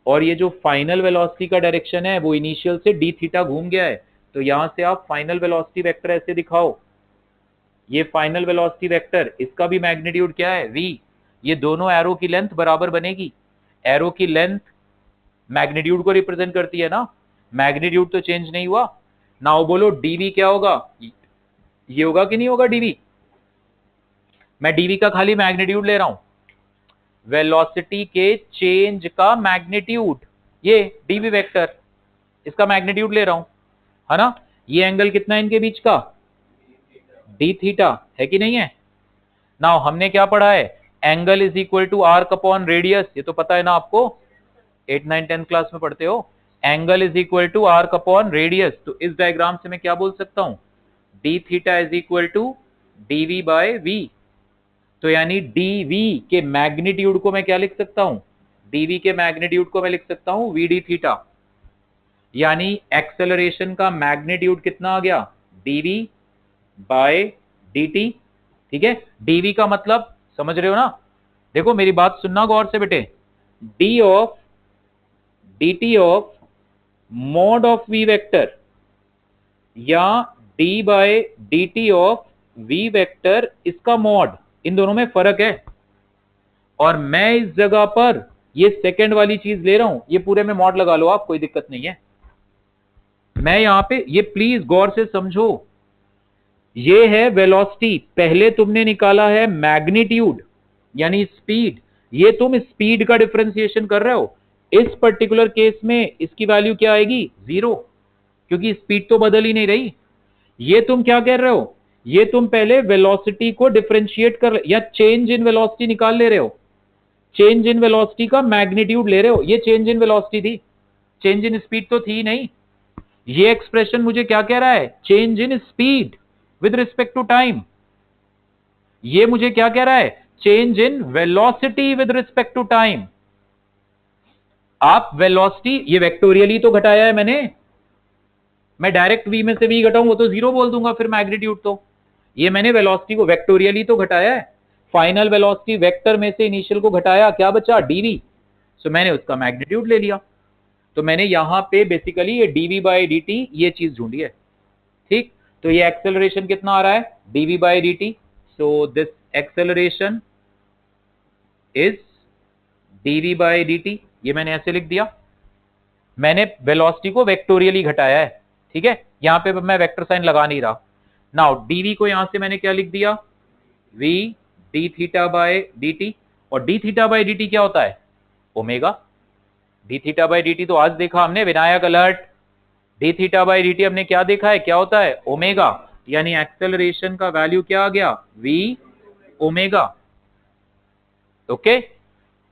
[SPEAKER 1] और ये जो फाइनल वेलोसिटी का डायरेक्शन है वो इनिशियल से d थीटा घूम गया है। तो यहां से आप फाइनल वेलोसिटी वेक्टर ऐसे दिखाओ, ये फाइनल वेलोसिटी वेक्टर, इसका भी मैग्नीट्यूड क्या है v। ये दोनों एरो की लेंथ बराबर बनेगी, एरो की लेंथ मैग्नीट्यूड को रिप्रेजेंट करती है ना, मैग्नीट्यूड तो चेंज नहीं हुआ। नाउ बोलो dv क्या होगा, ये होगा कि नहीं होगा dv। मैं dv का खाली मैग्नीट्यूड ले रहा हूं, वेलोसिटी के चेंज का मैग्नीट्यूड, ये dv वेक्टर, इसका मैग्नीट्यूड ले रहा हूं, है ना। ये एंगल कितना है इनके बीच का, d थीटा, है कि नहीं है। नाउ हमने क्या पढ़ा है, angle is equal to arc upon radius, ये तो पता है ना आपको, 8, 9, 10 क्लास में पढ़ते हो। Angle is equal to arc upon radius, तो इस डायग्राम से मैं क्या बोल सकता हूं, d theta is equal to dv by v। तो यानी dv के मैग्नीट्यूड को मैं क्या लिख सकता हूं, dv के मैग्नीट्यूड को मैं लिख सकता हूं vd थीटा। यानी एक्सेलरेशन का मैग्नीट्यूड कितना आ गया, dv बाय dt। ठीक है, dv का मतलब समझ रहे हो ना, देखो मेरी बात सुनना गौर से बेटे, d of dt of mod of v vector या d by dt of v vector, इसका मॉड, इन दोनों में फर्क है। और मैं इस जगह पर ये सेकंड वाली चीज ले रहा हूं, ये पूरे में मॉड लगा लो आप, कोई दिक्कत नहीं है। मैं यहां पे, ये प्लीज गौर से समझो, ये है वेलोसिटी, पहले तुमने निकाला है मैग्नीट्यूड यानी स्पीड, ये तुम स्पीड का डिफरेंशिएशन कर रहे हो। इस पर्टिकुलर केस में इसकी वैल्यू क्या आएगी, 0, क्योंकि स्पीड तो बदल ही नहीं रही। ये तुम क्या कह रहे हो, ये तुम पहले वेलोसिटी को डिफरेंशिएट कर या चेंज इन वेलोसिटी निकाल ले रहे हो, चेंज इन वेलोसिटी का मैग्नीट्यूड ले रहे हो, ये चेंज इन वेलोसिटी थी, चेंज इन स्पीड तो थी नहीं। ये एक्सप्रेशन मुझे क्या कह रहा है, change in speed with respect to time. ये मुझे क्या कह रहा है, change in velocity with respect to time. आप वेलोसिटी, ये वेक्टोरियली तो घटाया है मैंने, मैं डायरेक्ट v में से v घटाऊंगा तो 0 बोल दूंगा फिर मैग्नीट्यूड तो, ये मैंने वेलोसिटी को वेक्टोरियली तो घटाया है, फाइनल वेलोसिटी वेक्टर में से इनिशियल को घटाया, क्या बचा dv, सो मैंने उसका मैग्नीट्यूड ले लिया। तो मैंने यहां पे बेसिकली ये dv बाई dt ये चीज ढूंढी है। ठीक, तो ये एक्सेलरेशन कितना आ रहा है, dv by dt, so this acceleration is dv by dt, ये मैंने ऐसे लिख दिया, मैंने वेलोसिटी को वेक्टोरियली घटाया है। ठीक है, यहां पे मैं वेक्टर साइन लगा नहीं रहा। नाउ dv को यहां से मैंने क्या लिख दिया, v d theta by dt, और d थीटा बाय dt क्या होता है, omega. d theta by dt तो आज देखा हमने, Vinayak alert, d theta by dt हमने क्या देखा है, क्या होता है, ओमेगा। यानी एक्सेलरेशन का वैल्यू क्या आ गया, v ओमेगा। ओके,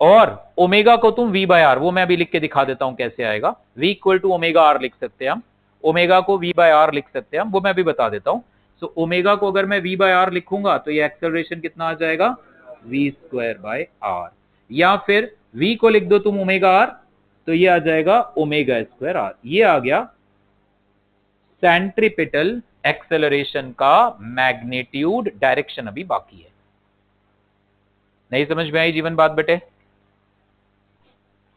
[SPEAKER 1] और ओमेगा को तुम v बाय आर, वो मैं अभी लिख के दिखा देता हूं कैसे आएगा, v equal to omega R लिख सकते हैं हम, ओमेगा को v बाय आर लिख सकते हैं हम, वो मैं अभी बता देता हूं। सो ओमेगा को अगर मैं v बाय आर लिखूंगा तो ये एक्सेलरेशन कितना आ जाएगा, v स्क्वायर बाय आर, या फिर v को लिख दो तुम ओमेगा आर, तो ये आ जाएगा ओमेगा स्क्वायर आर। ये आ गया सेंट्रीपिटल एक्सेलरेशन का मैग्नीट्यूड, डायरेक्शन अभी बाकी है। नहीं समझ में आई जीवन बात बेटे,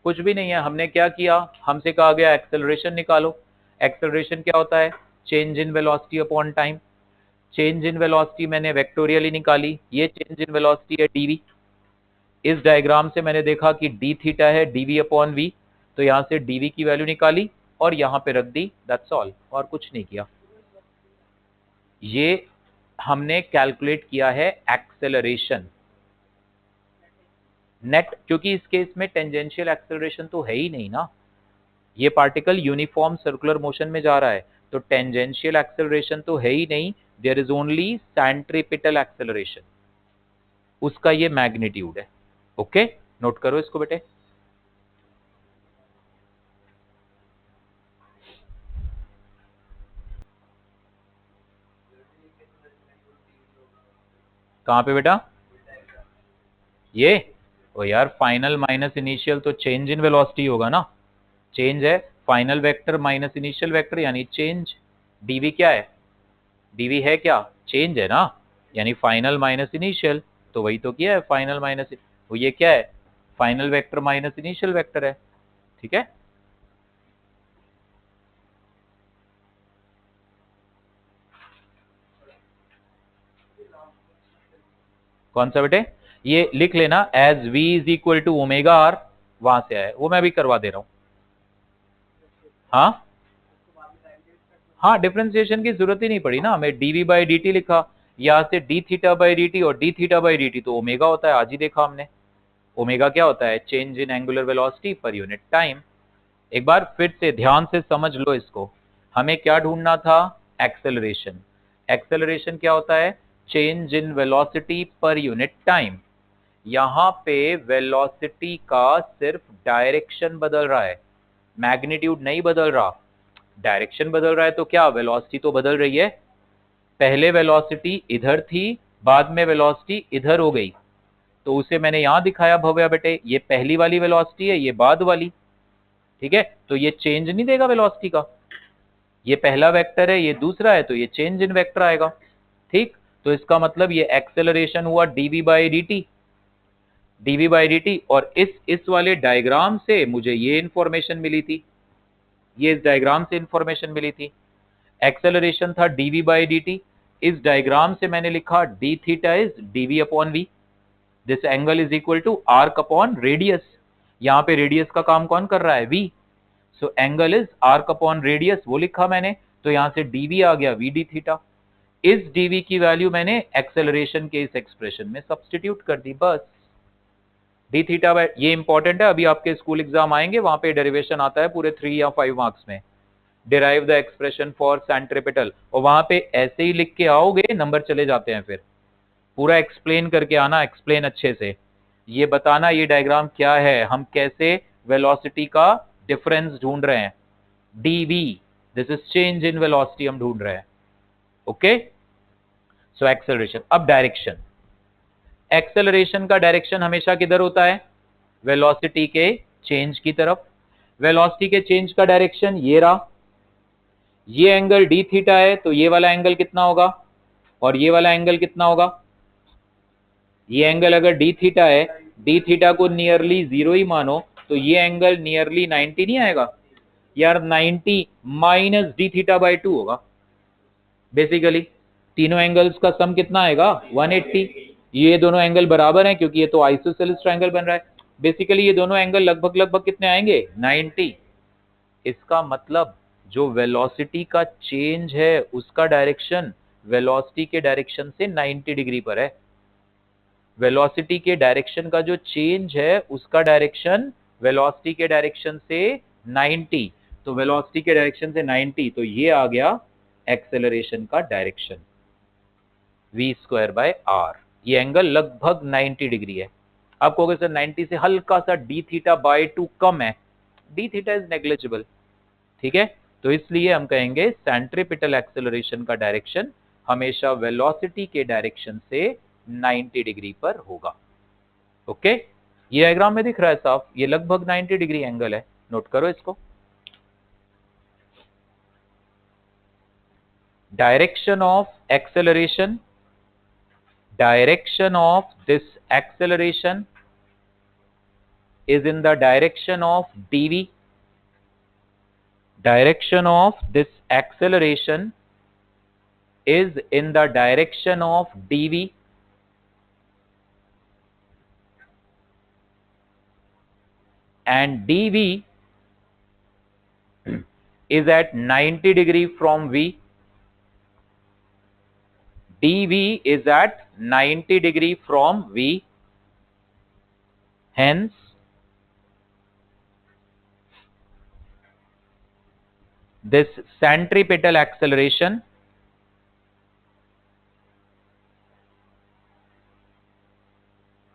[SPEAKER 1] कुछ भी नहीं है। हमने क्या किया, हमसे कहा गया एक्सेलरेशन निकालो, एक्सेलरेशन क्या होता है, change in velocity upon time. Change in velocity मैंने वेक्टोरियली निकाली, ये चेंज इन वेलोसिटी है dv। इस डायग्राम से मैंने देखा कि d थीटा है dv अपॉन v, तो यहां से dv की वैल्यू निकाली और यहां पे रख दी, दैट्स ऑल, और कुछ नहीं किया। ये हमने कैलकुलेट किया है एक्सेलरेशन नेट, क्योंकि इस केस में टेंजेंशियल एक्सेलरेशन तो है ही नहीं ना, ये पार्टिकल यूनिफॉर्म सर्कुलर मोशन में जा रहा है, तो टेंजेंशियल एक्सेलरेशन तो है ही नहीं, there is only centripetal acceleration, उसका ये मैग्नीट्यूड है। ओके, नोट करो इसको बेटे। कहाँ पे बेटा? ये ओ यार, फाइनल माइनस इनिशियल तो चेंज इन वेलोसिटी होगा ना। चेंज है final vector minus initial vector यानी चेंज। डीवी क्या है? डीवी है क्या? चेंज है ना, यानी फाइनल माइनस इनिशियल। तो वही तो किया है, फाइनल माइनस, वो ये क्या है? Final vector minus initial vector है। ठीक है, कौन सा बेटे? ये लिख लेना, as v is equal to omega R, वहां से आया, वो मैं भी करवा दे रहा हूं। हाँ हाँ, डिफ्रेंसिएशन की जरूरत ही नहीं पड़ी ना, हमें dv बाई डी टी लिखा, यहाँ से d theta by D t, और d theta by D T तो ओमेगा होता है, आज ही देखा हमने। ओमेगा क्या होता है? चेंज इन एंगुलर वेलोसिटी पर यूनिट टाइम। एक बार फिर से ध्यान से समझ लो इसको, हमें क्या ढूंढना था? एक्सेलरेशन। एक्सेलरेशन क्या होता है? चेंज इन वेलोसिटी पर यूनिट टाइम। यहां पे वेलोसिटी का सिर्फ डायरेक्शन बदल रहा है, मैग्नीट्यूड नहीं बदल रहा। डायरेक्शन बदल रहा है तो क्या, वेलोसिटी तो बदल रही है। पहले वेलोसिटी इधर थी, बाद में वेलोसिटी इधर हो गई, तो उसे मैंने यहां दिखाया भव्या बेटे, ये पहली वाली वेलोसिटी है, ये बाद वाली। ठीक है, तो ये चेंज नहीं देगा वेलोसिटी का, ये पहला वेक्टर है, ये दूसरा है, तो ये चेंज इन वेक्टर आएगा। ठीक, तो इसका मतलब ये एक्सेलरेशन हुआ dv by D T, dv by D t. और इस वाले डायग्राम से मुझे ये इंफॉर्मेशन मिली थी, ये इस डायग्राम से इंफॉर्मेशन मिली थी। एक्सेलरेशन था dv बाई डी टी, इस डायग्राम से मैंने लिखा d theta is dv upon v, this angle is equal to arc upon radius. यहाँ पे रेडियस का काम कौन कर रहा है? v, so angle is arc upon radius, वो लिखा मैंने, तो यहां से dv आ गया v d थीटा। इस dv की वैल्यू मैंने एक्सेलरेशन के इस एक्सप्रेशन में सब्स्टिट्यूट कर दी, बस। डी थीटा बाय, ये इंपॉर्टेंट है, अभी आपके स्कूल एग्जाम आएंगे, वहां पे डेरिवेशन आता है पूरे 3 या 5 मार्क्स में। Derive the expression for centripetal, और वहां पे ऐसे ही लिख के आओगे, नंबर चले जाते हैं फिर। पूरा एक्सप्लेन करके आना, एक्सप्लेन अच्छे से, ये बताना ये डायग्राम क्या है, हम कैसे वेलोसिटी का डिफरेंस ढूंढ रहे हैं। dv, this is change in velocity हम ढूंढ रहे हैं। Okay, so acceleration. अब डायरेक्शन, एक्सेलरेशन का डायरेक्शन हमेशा किधर होता है? वेलोसिटी के चेंज की तरफ। वेलोसिटी के चेंज का डायरेक्शन ये रहा, ये एंगल डी थीटा है, तो ये वाला एंगल कितना होगा, और ये वाला एंगल कितना होगा? ये एंगल अगर डी थीटा है, डी थीटा को नियरली जीरो ही मानो, तो ये एंगल नियरली 90 नहीं आएगा यार? 90 माइनस डी थीटा बाई 2 होगा बेसिकली। तीनों एंगल्स का सम कितना आएगा? 180। ये दोनों एंगल बराबर हैं क्योंकि ये तो आइसोसेलेस ट्रायंगल बन रहा है। बेसिकली ये दोनों एंगल लगभग लगभग कितने आएंगे? 90। इसका मतलब जो वेलोसिटी का चेंज है उसका डायरेक्शन वेलोसिटी के डायरेक्शन से 90 डिग्री पर है। वेलोसिटी के डायरेक्शन का जो चेंज है उसका डायरेक्शन वेलोसिटी के डायरेक्शन से 90, तो वेलोसिटी के डायरेक्शन से 90, तो ये आ गया एक्सेलरेशन का direction, v square by r। ये एंगल लगभग 90 डिग्री है। आप कहोगे सर 90 से हल्का सा d थीटा बाय 2 कम है, d थीटा इज नेग्लिजिबल। ठीक है, तो इसलिए हम कहेंगे सेंट्रीपिटल एक्सेलरेशन का डायरेक्शन हमेशा वेलोसिटी के डायरेक्शन से 90 डिग्री पर होगा। ओके, ये डायग्राम में दिख रहा है साफ, ये लगभग 90 डिग्री एंगल है, नोट करो इसको। Direction of acceleration, direction of this acceleration is in the direction of dv. Direction of this acceleration is in the direction of dv, and dv is at 90 degree from v. dv is at 90 degree from v, hence this centripetal acceleration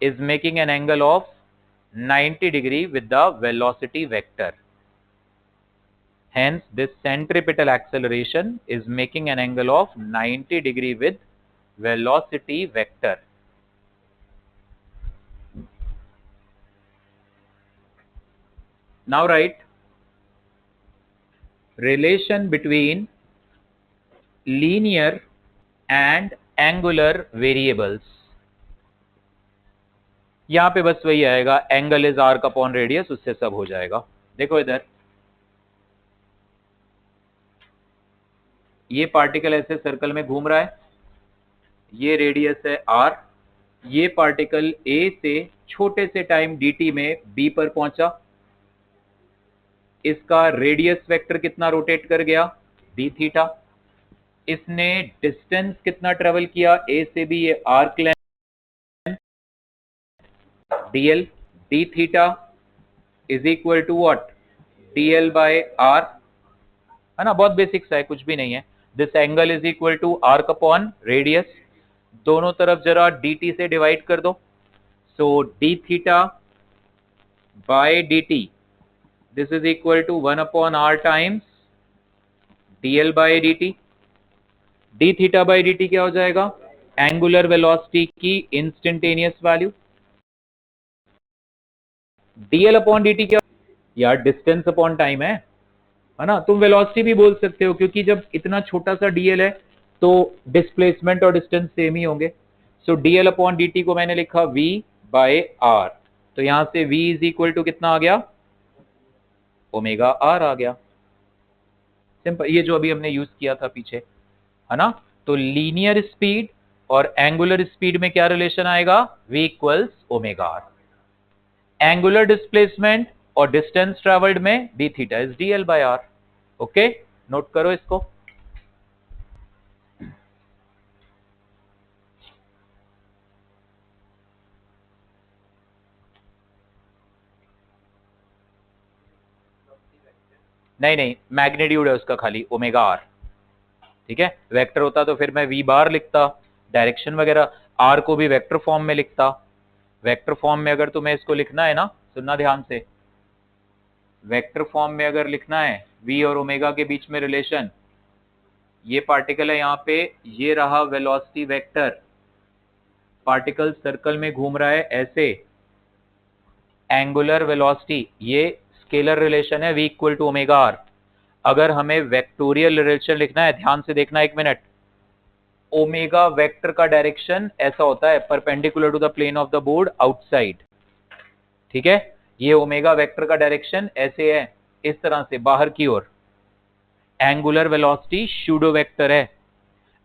[SPEAKER 1] is making an angle of 90 degree with the velocity vector. Hence, this centripetal acceleration is making an angle of 90 degree with velocity vector. Now right relation between linear and angular variables. यहां पे बस वही आएगा, angle is arc upon radius, उससे सब हो जाएगा। देखो इधर, ये पार्टिकल ऐसे सर्कल में घूम रहा है, ये रेडियस है आर, ये पार्टिकल ए से छोटे से टाइम dt में b पर पहुंचा, इसका रेडियस वेक्टर कितना रोटेट कर गया, d थीटा। इसने डिस्टेंस कितना ट्रेवल किया a से b, ये arc length dl, d theta is equal to what, dl by r, है ना, बहुत बेसिक सा है, कुछ भी नहीं है। This angle is equal to arc upon radius, दोनों तरफ जरा dt से डिवाइड कर दो, so d theta by dt this is equal to 1 upon r times dl by dt। d theta by dt क्या हो जाएगा, एंगुलर वेलोसिटी की instantaneous value. dl upon dt क्या, यार डिस्टेंस अपॉन टाइम है ना, तुम वेलोसिटी भी बोल सकते हो, क्योंकि जब इतना छोटा सा dl है तो डिस्प्लेसमेंट और डिस्टेंस सेम ही होंगे। सो dl अपॉन dt को मैंने लिखा v बाय r, तो यहां से v इज इक्वल टू कितना आ गया, ओमेगा r आ गया। सिंपल, ये जो अभी हमने यूज किया था पीछे, है ना। तो लीनियर स्पीड और एंगुलर स्पीड में क्या रिलेशन आएगा, v equals omega r। Angular displacement और डिस्टेंस ट्रेवल्ड में d theta is dl by r। Okay, note करो इसको। नहीं नहीं, मैग्नीट्यूड है उसका खाली, ओमेगा आर। ठीक है, वेक्टर होता तो फिर मैं v बार लिखता, डायरेक्शन वगैरह, r को भी वेक्टर फॉर्म में लिखता। वेक्टर फॉर्म में अगर तुम्हें इसको लिखना है ना, सुनना ध्यान से, वेक्टर फॉर्म में अगर लिखना है v और ओमेगा के बीच में रिलेशन, ये पार्टिकल है यहाँ पे, ये रहा वेलोसिटी वेक्टर, पार्टिकल सर्कल में घूम रहा है ऐसे, एंगुलर वेलोसिटी, ये स्केलर रिलेशन है v equal to omega R. अगर हमें वेक्टोरियल रिलेशन लिखना है, ध्यान से देखना एक मिनट, ओमेगा वेक्टर का डायरेक्शन ऐसा होता है, perpendicular to the plane of the board outside. ठीक है, ये ओमेगा वेक्टर का डायरेक्शन ऐसे है, इस तरह से बाहर की ओर। एंगुलर वेलोसिटी सूडो वेक्टर है।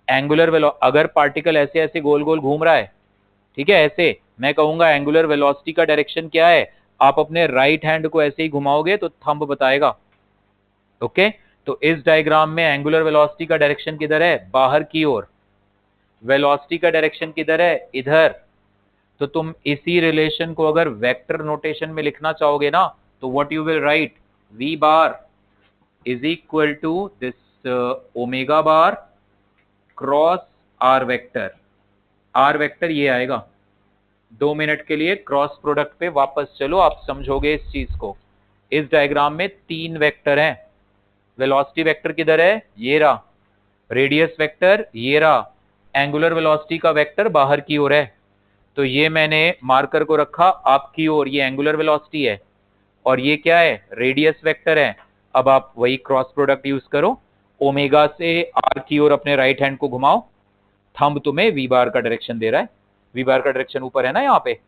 [SPEAKER 1] एंगुलर वेलो, अगर पार्टिकल ऐसे ऐसे गोल गोल घूम रहा है, ठीक है, ऐसे, मैं कहूंगा एंगुलर वेलोसिटी का डायरेक्शन क्या है, आप अपने राइट हैंड को ऐसे ही घुमाओगे तो थंब बताएगा। ओके, तो इस डायग्राम में एंगुलर वेलोसिटी का डायरेक्शन किधर है, बाहर की ओर। वेलोसिटी का डायरेक्शन किधर है, इधर। तो तुम इसी रिलेशन को अगर वेक्टर नोटेशन में लिखना चाहोगे ना, तो what you will write, v bar is equal to this omega bar cross r vector. r vector ये आएगा। 2 मिनट के लिए क्रॉस प्रोडक्ट पे वापस चलो, आप समझोगे इस चीज को। इस डायग्राम में 3 वेक्टर हैं। वेलोसिटी वेक्टर किधर है, ये रहा, रेडियस वेक्टर ये रहा, एंगुलर वेलोसिटी का वेक्टर बाहर की ओर है। तो ये मैंने मार्कर को रखा आपकी ओर, ये एंगुलर वेलोसिटी है, और ये क्या है, रेडियस वेक्टर है। अब आप वही क्रॉस प्रोडक्ट यूज करो, ओमेगा से आर की ओर अपने राइट हैंड को घुमाओ, थंब तुम्हें वी बार का डायरेक्शन दे रहा है, वी बार का डायरेक्शन ऊपर है ना यहाँ पे।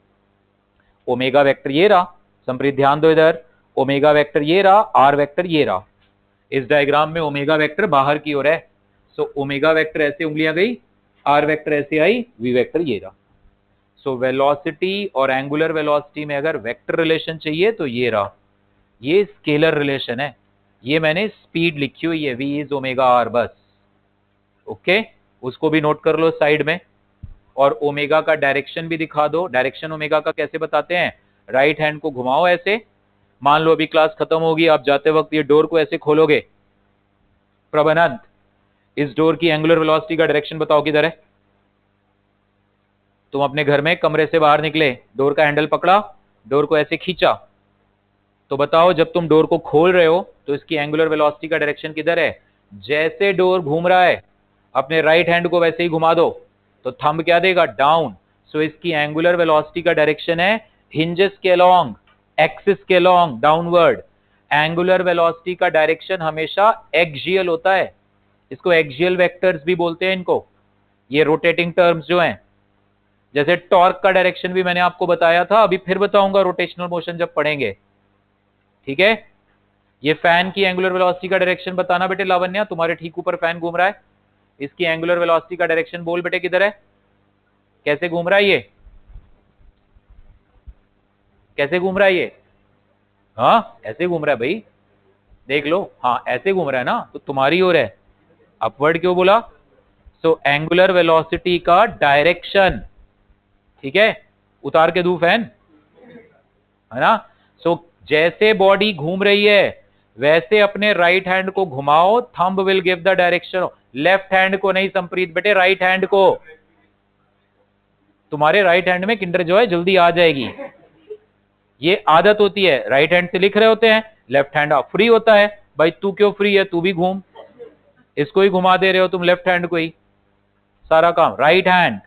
[SPEAKER 1] ओमेगा वेक्टर ये रहा, संप्रीत ध्यान दो इधर, ओमेगा वेक्टर ये रहा, आर वेक्टर ये रहा। इस डायग्राम में ओमेगा वेक्टर बाहर की ओर है, सो ओमेगा वेक्टर ऐसे उंगलियां गई, आर वेक्टर ऐसे आई, वी वेक्टर ये रहा। सो वेलोसिटी और एंगुलर वेलोसिटी में अगर वेक्टर रिलेशन चाहिए तो ये रहा, ये स्केलर रिलेशन है। ये मैंने स्पीड लिखी हुई है, v इज ओमेगा आर, बस। ओके, उसको भी नोट कर लो साइड में। और ओमेगा का डायरेक्शन भी दिखा दो, डायरेक्शन ओमेगा का कैसे बताते हैं, राइट हैंड को घुमाओ ऐसे, मान लो अभी क्लास खत्म होगी, आप जाते वक्त ये डोर को ऐसे खोलोगे, प्रबनंत इस डोर की एंगुलर वेलोसिटी का डायरेक्शन बताओ किधर है। तुम अपने घर में कमरे से बाहर निकले, डोर का हैंडल पकड़ा, डोर को ऐसे खींचा, तो बताओ जब तुम डोर को खोल रहे हो तो इसकी एंगुलर वेलोसिटी का डायरेक्शन किधर है, जैसे डोर घूम रहा है अपने राइट हैंड को वैसे ही घुमा दो, तो थंब क्या देगा, डाउन। सो इसकी एंगुलर वेलोसिटी का डायरेक्शन है हिंजेस के अलोंग, एक्सिस के अलोंग, डाउनवर्ड। एंगुलर वेलोसिटी का डायरेक्शन हमेशा एक्सियल होता है, इसको एक्सियल वेक्टर्स भी बोलते हैं इनको, ये रोटेटिंग टर्म्स जो हैं। जैसे टॉर्क का डायरेक्शन भी मैंने आपको बताया था, अभी फिर बताऊंगा रोटेशनल मोशन जब पढ़ेंगे, ठीक है। ये फैन की एंगुलर वेलोसिटी का डायरेक्शन बताना बेटे लावण्या, तुम्हारे ठीक ऊपर फैन घूम रहा है, इसकी एंगुलर वेलोसिटी का डायरेक्शन बोल बेटे किधर है, कैसे घूम रहा है ये, कैसे घूम रहा है ये, हाँ ऐसे घूम रहा है भाई, देख लो, हाँ ऐसे घूम रहा है ना, तो तुम्हारी ओर है, अपवर्ड क्यों बोला। सो एंगुलर वेलोसिटी का डायरेक्शन, ठीक है, उतार के दू फैन, है ना। सो जैसे बॉडी घूम रही है वैसे अपने राइट हैंड को घुमाओ, thumb will give the direction, left hand को नहीं संप्रीत बेटे, राइट हैंड को, तुम्हारे राइट हैंड में किंडर जॉय जल्दी आ जाएगी, ये आदत होती है, राइट हैंड से लिख रहे होते हैं, लेफ्ट हैंड फ्री होता है, भाई तू क्यों फ्री है, तू भी घूम, इसको ही घुमा दे रहे हो तुम, लेफ्ट हैंड को ही सारा काम, राइट हैंड,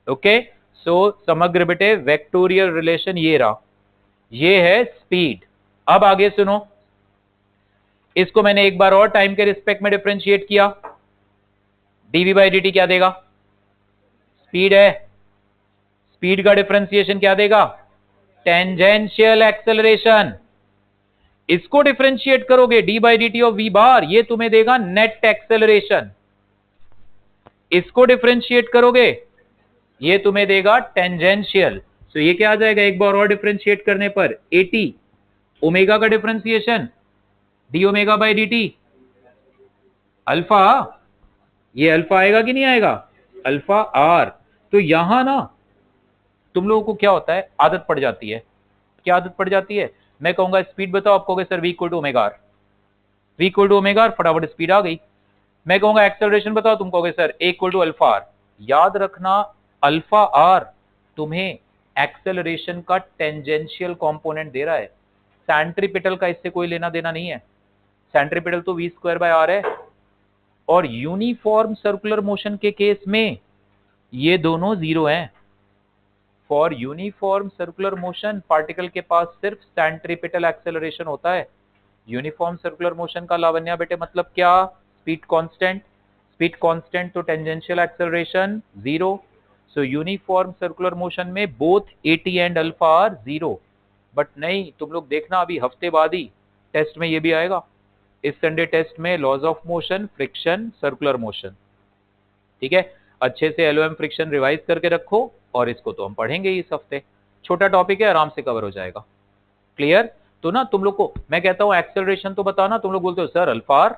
[SPEAKER 1] ओके। सो समग्र बेटे वेक्टोरियल रिलेशन ये रहा, ये है स्पीड। अब आगे सुनो, इसको मैंने एक बार और टाइम के रिस्पेक्ट में डिफरेंशिएट किया, डीवी बाई डी टी क्या देगा, स्पीड है, स्पीड का डिफरेंशिएशन क्या देगा, टेंजेंशियल एक्सेलरेशन, इसको डिफरेंशिएट करोगे d by D t of v bar, ये तुम्हें देगा नेट एक्सेलरेशन, इसको डिफरेंशिएट करोगे ये तुम्हें देगा टेंजेंशियल। सो ये क्या आ जाएगा एक बार और डिफरेंशिएट करने पर, 80 ओमेगा का differentiation D omega by D T alpha, ये अल्फा आएगा कि नहीं आएगा, अल्फा आर। तो यहां ना तुम लोगों को क्या होता है, आदत पड़ जाती है, क्या आदत पड़ जाती है, मैं कहूंगा स्पीड बताओ, आप कहोगे sir V equal to omega R, V equal to omega R, फटाफट स्पीड आ गई। मैं कहूंगा एक्सेलरेशन बताओ, तुम कहोगे sir A equal to alpha R, याद रखना अल्फा आर तुम्हें एक्सेलरेशन का टेंजेंशियल कंपोनेंट दे रहा है, सेंट्रीपिटल का इससे कोई लेना देना नहीं है, सेंट्रीपिटल तो वी स्क्वायर बाय आर है, और यूनिफॉर्म सर्कुलर मोशन के केस में ये दोनों जीरो हैं। For uniform circular motion particle के पास सिर्फ सेंट्रीपिटल एक्सेलरेशन होता है, यूनिफॉर्म सर्कुलर मोशन का लावण्या बेटे मतलब क्या, स्पीड कांस्टेंट, स्पीड कांस्टेंट तो tangential acceleration zero. So uniform circular motion में both a t and alpha are zero. But नहीं, तुम लोग देखना अभी हफ्ते बाद ही टेस्ट में ये भी आएगा, इस संडे टेस्ट में laws of motion, friction, circular motion, ठीक है। अच्छे से एलओएम फ्रिक्शन रिवाइज करके रखो, और इसको तो हम पढ़ेंगे इस हफ्ते, छोटा टॉपिक है, आराम से कवर हो जाएगा, क्लियर। तो ना तुम लोग को मैं कहता हूं एक्सेलरेशन तो बताना, तुम लोग बोलते हो sir alpha R,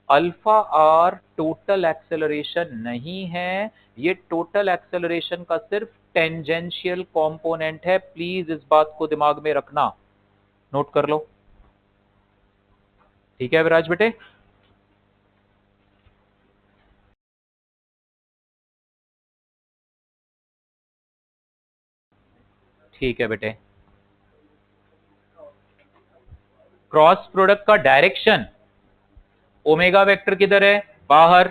[SPEAKER 1] alpha R total acceleration नहीं है, ये टोटल एक्सेलरेशन का सिर्फ टेंजेंशियल कंपोनेंट है, प्लीज इस बात को दिमाग में रखना, नोट कर लो, ठीक है विराज बेटे। ठीक है बेटे, क्रॉस प्रोडक्ट का डायरेक्शन, ओमेगा वेक्टर किधर है, बाहर,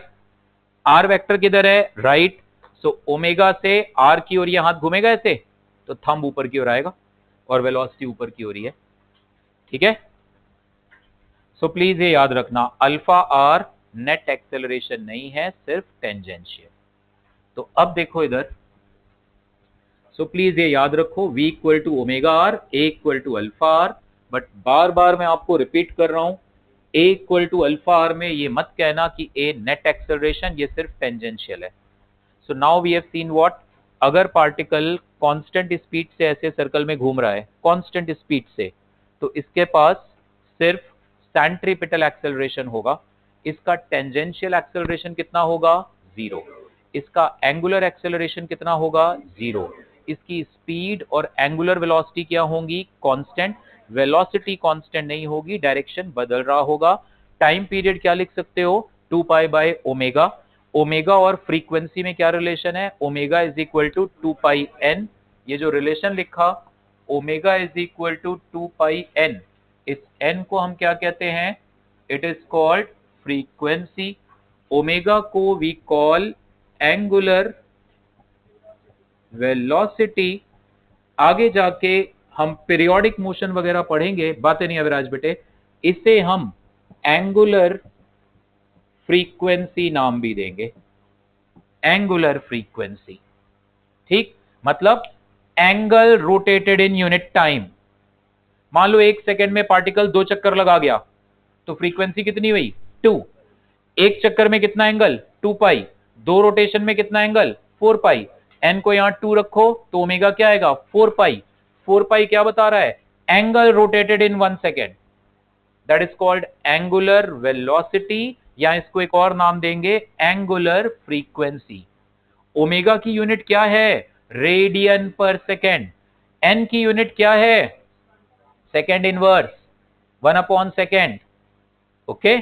[SPEAKER 1] आर वेक्टर किधर है, राइट। सो ओमेगा से आर की ओर ये हाथ घूमेगा ऐसे, तो थंब ऊपर की ओर आएगा और वेलोसिटी ऊपर की ओर ही है, ठीक है। सो प्लीज ये याद रखना, अल्फा आर नेट एक्सेलरेशन नहीं है, सिर्फ टेंजेंशियल। तो अब देखो इधर, सो प्लीज ये याद रखो, v equal to omega r, a equal to alpha r, but बार बार मैं आपको रिपीट कर रहा हूं, a equal to alpha r में ये मत कहना कि a नेट एक्सेलरेशन, ये सिर्फ टेंजेंशियल है। So now we have seen what, अगर पार्टिकल कांस्टेंट स्पीड से ऐसे सर्कल में घूम रहा है, कांस्टेंट स्पीड से, तो इसके पास सिर्फ सेंट्रीपिटल एक्सेलरेशन होगा, इसका टेंजेंशियल एक्सेलरेशन कितना होगा, जीरो, इसका एंगुलर एक्सेलरेशन कितना होगा, जीरो, इसकी स्पीड और एंगुलर वेलोसिटी क्या होंगी, कांस्टेंट, वेलोसिटी कांस्टेंट नहीं होगी, डायरेक्शन बदल रहा होगा। टाइम पीरियड क्या लिख सकते हो, 2 पाई बाय ओमेगा, ओमेगा और फ्रीक्वेंसी में क्या रिलेशन है, omega is equal to 2 pi N, ये जो रिलेशन लिखा omega is equal to 2 pi N, इस एन को हम क्या कहते हैं, it is called frequency, omega को वी कॉल एंगुलर वेलोसिटी। आगे जाके हम पीरियोडिक मोशन वगैरह पढ़ेंगे, बातें नहीं अविराज बेटे, इसे हम एंगुलर फ्रीक्वेंसी नाम भी देंगे, एंगुलर फ्रीक्वेंसी। ठीक, मतलब angle rotated in unit time. मान लो 1 सेकेंड में पार्टिकल 2 चक्कर लगा गया, तो फ्रीक्वेंसी कितनी हुई? 2। एक चक्कर में कितना एंगल? 2 पाई। 2 रोटेशन में कितना एंगल? 4 पाई। एन को यहां 2 रखो तो ओमेगा क्या आएगा? 4 पाई। 4 पाई क्या बता रहा है? Angle rotated in 1 second, that is called angular velocity, या इसको एक और नाम देंगे एंगुलर फ्रीक्वेंसी। ओमेगा की यूनिट क्या है? रेडियन पर सेकेंड। एन की यूनिट क्या है? सेकेंड इनवर्स, 1/सेकेंड। ओके,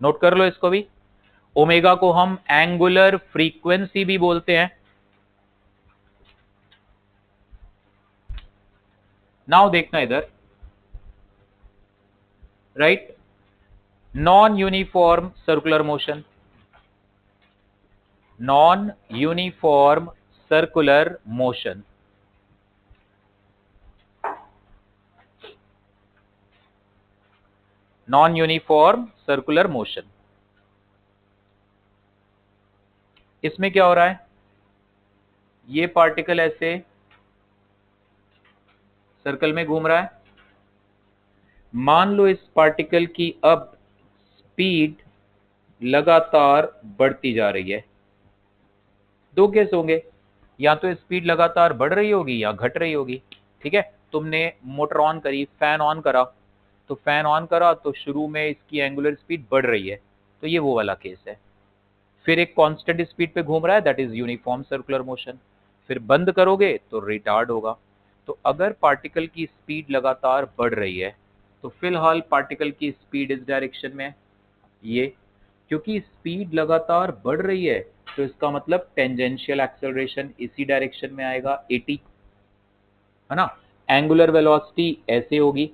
[SPEAKER 1] नोट कर लो इसको भी। ओमेगा को हम एंगुलर फ्रीक्वेंसी भी बोलते हैं। नाउ देखना इधर, right, non uniform circular motion, non uniform circular motion. Non uniform circular motion, इसमें क्या हो रहा है? ये पार्टिकल ऐसे सर्कल में घूम रहा है। मान लो इस पार्टिकल की अब स्पीड लगातार बढ़ती जा रही है। दो केस होंगे, या तो स्पीड लगातार बढ़ रही होगी या घट रही होगी। ठीक है, तुमने मोटर ऑन करी, फैन ऑन करा, तो फैन ऑन करा तो शुरू में इसकी एंगुलर स्पीड बढ़ रही है, तो ये वो वाला केस है। फिर एक कांस्टेंट स्पीड पे घूम रहा है, that is uniform circular motion. फिर बंद करोगे तो रिटार्ड होगा। तो अगर पार्टिकल की स्पीड लगातार बढ़ रही है, तो फिलहाल पार्टिकल की स्पीड इस डायरेक्शन में है, ये, क्योंकि स्पीड लगातार बढ़ रही है तो इसका मतलब टेंजेंशियल एक्सेलरेशन इसी डायरेक्शन में आएगा, 80, है ना। एंगुलर वेलोसिटी ऐसे होगी,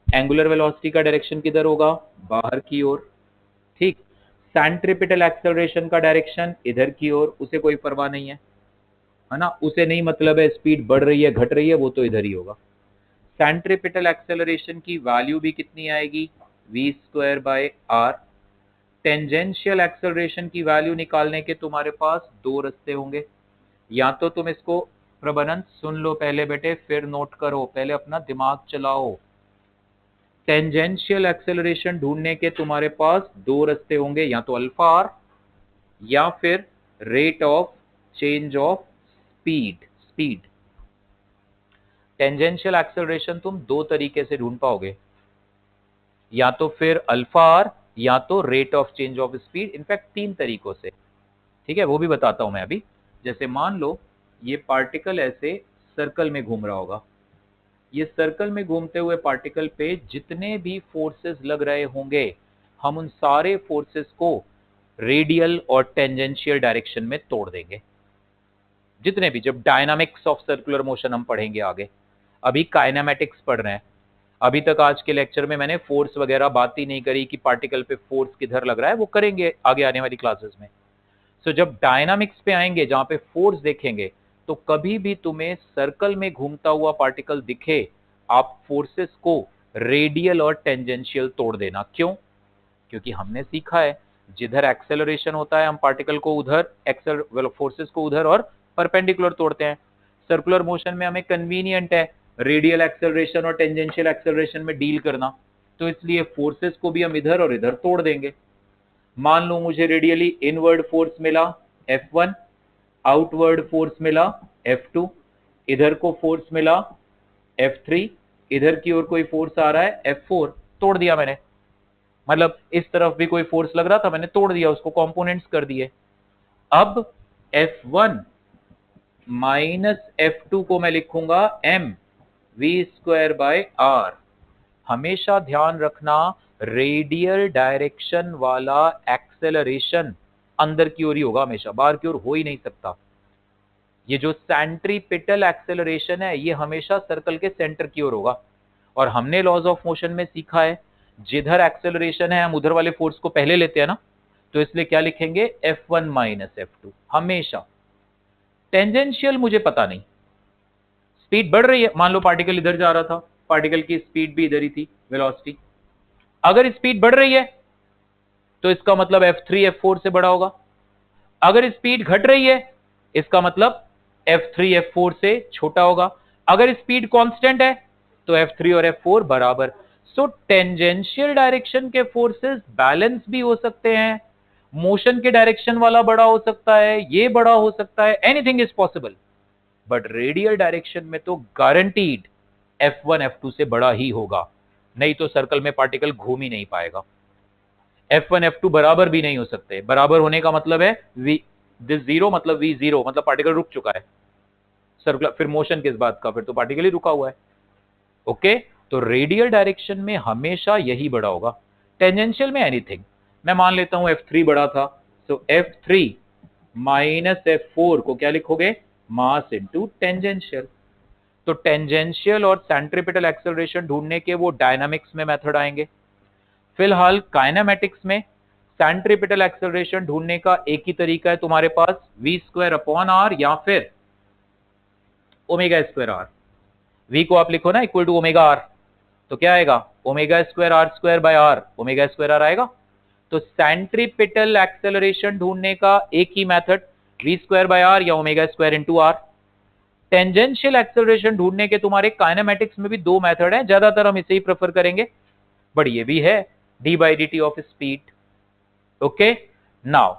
[SPEAKER 1] एंगुलर वेलोसिटी का डायरेक्शन किधर होगा? बाहर की ओर। ठीक, सेंट्रीपिटल एक्सेलरेशन का डायरेक्शन इधर की ओर, उसे कोई परवाह नहीं है ना, उसे नहीं मतलब है स्पीड बढ़ रही है घट रही है, वो तो इधर ही होगा। सेंट्रीपिटल एक्सेलरेशन की वैल्यू भी कितनी आएगी? v²/r। टेंजेंशियल एक्सेलरेशन की वैल्यू निकालने के तुम्हारे पास दो रास्ते होंगे, या तो तुम इसको प्रबंधन सुन लो पहले बेटे, फिर नोट करो, पहले अपना दिमाग चलाओ। टेंजेंशियल एक्सेलरेशन ढूंढने के तुम्हारे पास दो रास्ते होंगे, या तो अल्फा आर या फिर rate of change of speed. Tangential acceleration तुम दो तरीके से ढूंढ पाओगे, या तो फिर अल्फा आर या तो rate of change of speed, in fact 3 तरीकों से। ठीक है, वो भी बताता हूं मैं अभी। जैसे मान लो ये पार्टिकल ऐसे सर्कल में घूम रहा होगा, ये सर्कल में घूमते हुए पार्टिकल पे जितने भी फोर्सेस लग रहे होंगे, हम उन सारे फोर्सेस को रेडियल और टेंजेंशियल डायरेक्शन में तोड़ देंगे। जितने भी, जब डायनामिक्स ऑफ सर्कुलर मोशन हम पढ़ेंगे आगे, अभी काइनेमेटिक्स पढ़ रहे हैं। अभी तक आज के लेक्चर में मैंने फोर्स वगैरह बात ही नहीं करी कि पार्टिकल पे फोर्स किधर लग रहा है, वो करेंगे आगे आने वाली क्लासेस में। सो जब डायनामिक्स पे आएंगे, जहां पे फोर्स देखेंगे, तो कभी भी तुम्हें सर्कल में घूमता हुआ पार्टिकल दिखे, आप फोर्सेस को रेडियल और टेंजेंशियल तोड़ देना। क्यों? क्योंकि हमने सीखा है जिधर एक्सेलरेशन होता है हम पार्टिकल को उधर, फोर्सेस को उधर और परपेंडिकुलर तोड़ते हैं। सर्कुलर मोशन में हमें कन्वीनियंट है रेडियल एक्सेलरेशन और टेंजेंशियल एक्सेलरेशन में डील करना, तो इसलिए फोर्सेस को भी हम इधर और इधर तोड़ देंगे। मान लो मुझे रेडियली इनवर्ड फोर्स मिला F1, आउटवर्ड फोर्स मिला F2, इधर को फोर्स मिला F3, इधर की ओर कोई फोर्स आ रहा है F4, तोड़ दिया मैंने। मतलब इस तरफ भी कोई फोर्स लग रहा था, मैंने तोड़ दिया उसको, कंपोनेंट्स कर दिए। अब F1 माइनस F2 को मैं लिखूंगा m v²/r। हमेशा ध्यान रखना, रेडियल डायरेक्शन वाला एक्सेलरेशन अंदर की ओर ही होगा, हमेशा बाहर की ओर हो ही नहीं सकता। ये जो सेंट्रीपिटल एक्सेलरेशन है, ये हमेशा सर्कल के सेंटर की ओर होगा। और हमने लॉज ऑफ मोशन में सीखा है जिधर एक्सेलरेशन है हम उधर वाले फोर्स को पहले लेते हैं ना, तो इसलिए क्या लिखेंगे? F1 माइनस F2 हमेशा। टेंजेंशियल मुझे पता नहीं, स्पीड बढ़ रही है, मान लो पार्टिकल इधर जा रहा था, पार्टिकल की स्पीड भी इधर ही थी, वेलोसिटी। अगर स्पीड बढ़ रही है तो इसका मतलब F3 F4 से बड़ा होगा, अगर स्पीड घट रही है इसका मतलब F3 F4 से छोटा होगा, अगर स्पीड कांस्टेंट है तो F3 और F4 बराबर। सो टेंजेंशियल डायरेक्शन के फोर्सेस बैलेंस भी हो सकते हैं, मोशन के डायरेक्शन वाला बड़ा हो सकता है, ये बड़ा हो सकता है, anything is possible, but radial direction में तो गारंटीड F1 F2 से बड़ा ही होगा, नहीं तो सर्कल में पार्टिकल घूम ही नहीं पाएगा। F1 F2 बराबर भी नहीं हो सकते, बराबर होने का मतलब है v दिस जीरो मतलब v जीरो, मतलब पार्टिकल रुक चुका है सर्कुलर, फिर मोशन किस बात का, फिर तो पार्टिकल ही रुका हुआ है। ओके, तो रेडियल डायरेक्शन में हमेशा यही बड़ा होगा, टेंजेंशियल में एनीथिंग। मैं मान लेता हूं F3 बड़ा था, तो F3 माइनस F4 को क्या लिखोगे, मास इनटू टेंजेंशियल। तो टेंजेंशियल और सेंट्रीपिटल एक्सेलरेशन ढूंढने के वो डायनामिक्स में मेथड आएंगे। फिलहाल काइनेमेटिक्स में सेंट्रीपिटल एक्सेलरेशन ढूंढने का एक ही तरीका है तुम्हारे पास, v स्क्वायर अपॉन आर या फिर ओमेगा स्क्वायर आर। v को आप लिखो ना इक्वल टू ओमेगा आर, तो क्या आएगा, omega square r square by r, omega square r आएगा। तो सेंट्रीपिटल एक्सेलरेशन ढूंढने का एक ही method, v square by r या omega square into r. Tangential acceleration ढूंढने के तुम्हारे काइनेमेटिक्स में भी दो मेथड हैं, ज्यादातर हम इसे ही प्रेफर करेंगे, बट ये भी है D by D t of speed. Okay, now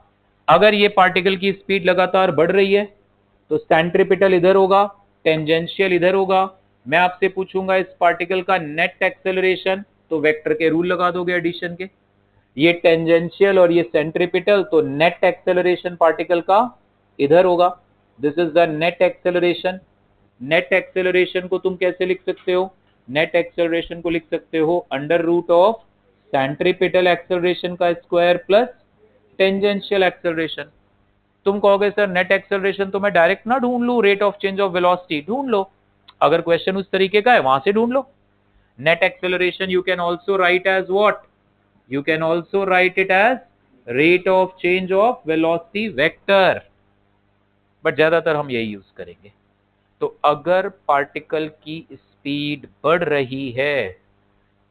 [SPEAKER 1] अगर ये पार्टिकल की स्पीड लगातार बढ़ रही है तो सेंट्रीपिटल इधर होगा, टेंजेंशियल इधर होगा। मैं आपसे पूछूंगा इस पार्टिकल का नेट एक्सेलरेशन, तो वेक्टर के रूल लगा दोगे एडिशन के, ये टेंजेंशियल और ये सेंट्रीपिटल, तो नेट एक्सेलरेशन पार्टिकल का इधर होगा, this is the net acceleration. Net acceleration को तुम कैसे लिख सकते हो, नेट एक्सेलरेशन को लिख सकते हो under root of centripetal acceleration का स्क्वायर प्लस टेंजेंशियल एक्सेलरेशन। तुम कहोगे सर नेट एक्सेलरेशन तो मैं डायरेक्ट ना ढूंढ लूं, rate of change of velocity ढूंढ लो, अगर क्वेश्चन उस तरीके का है वहां से ढूंढ लो। Net acceleration you can also write as what, you can also write it as rate of change of velocity vector, but ज्यादातर हम यही यूज करेंगे। तो अगर पार्टिकल की स्पीड बढ़ रही है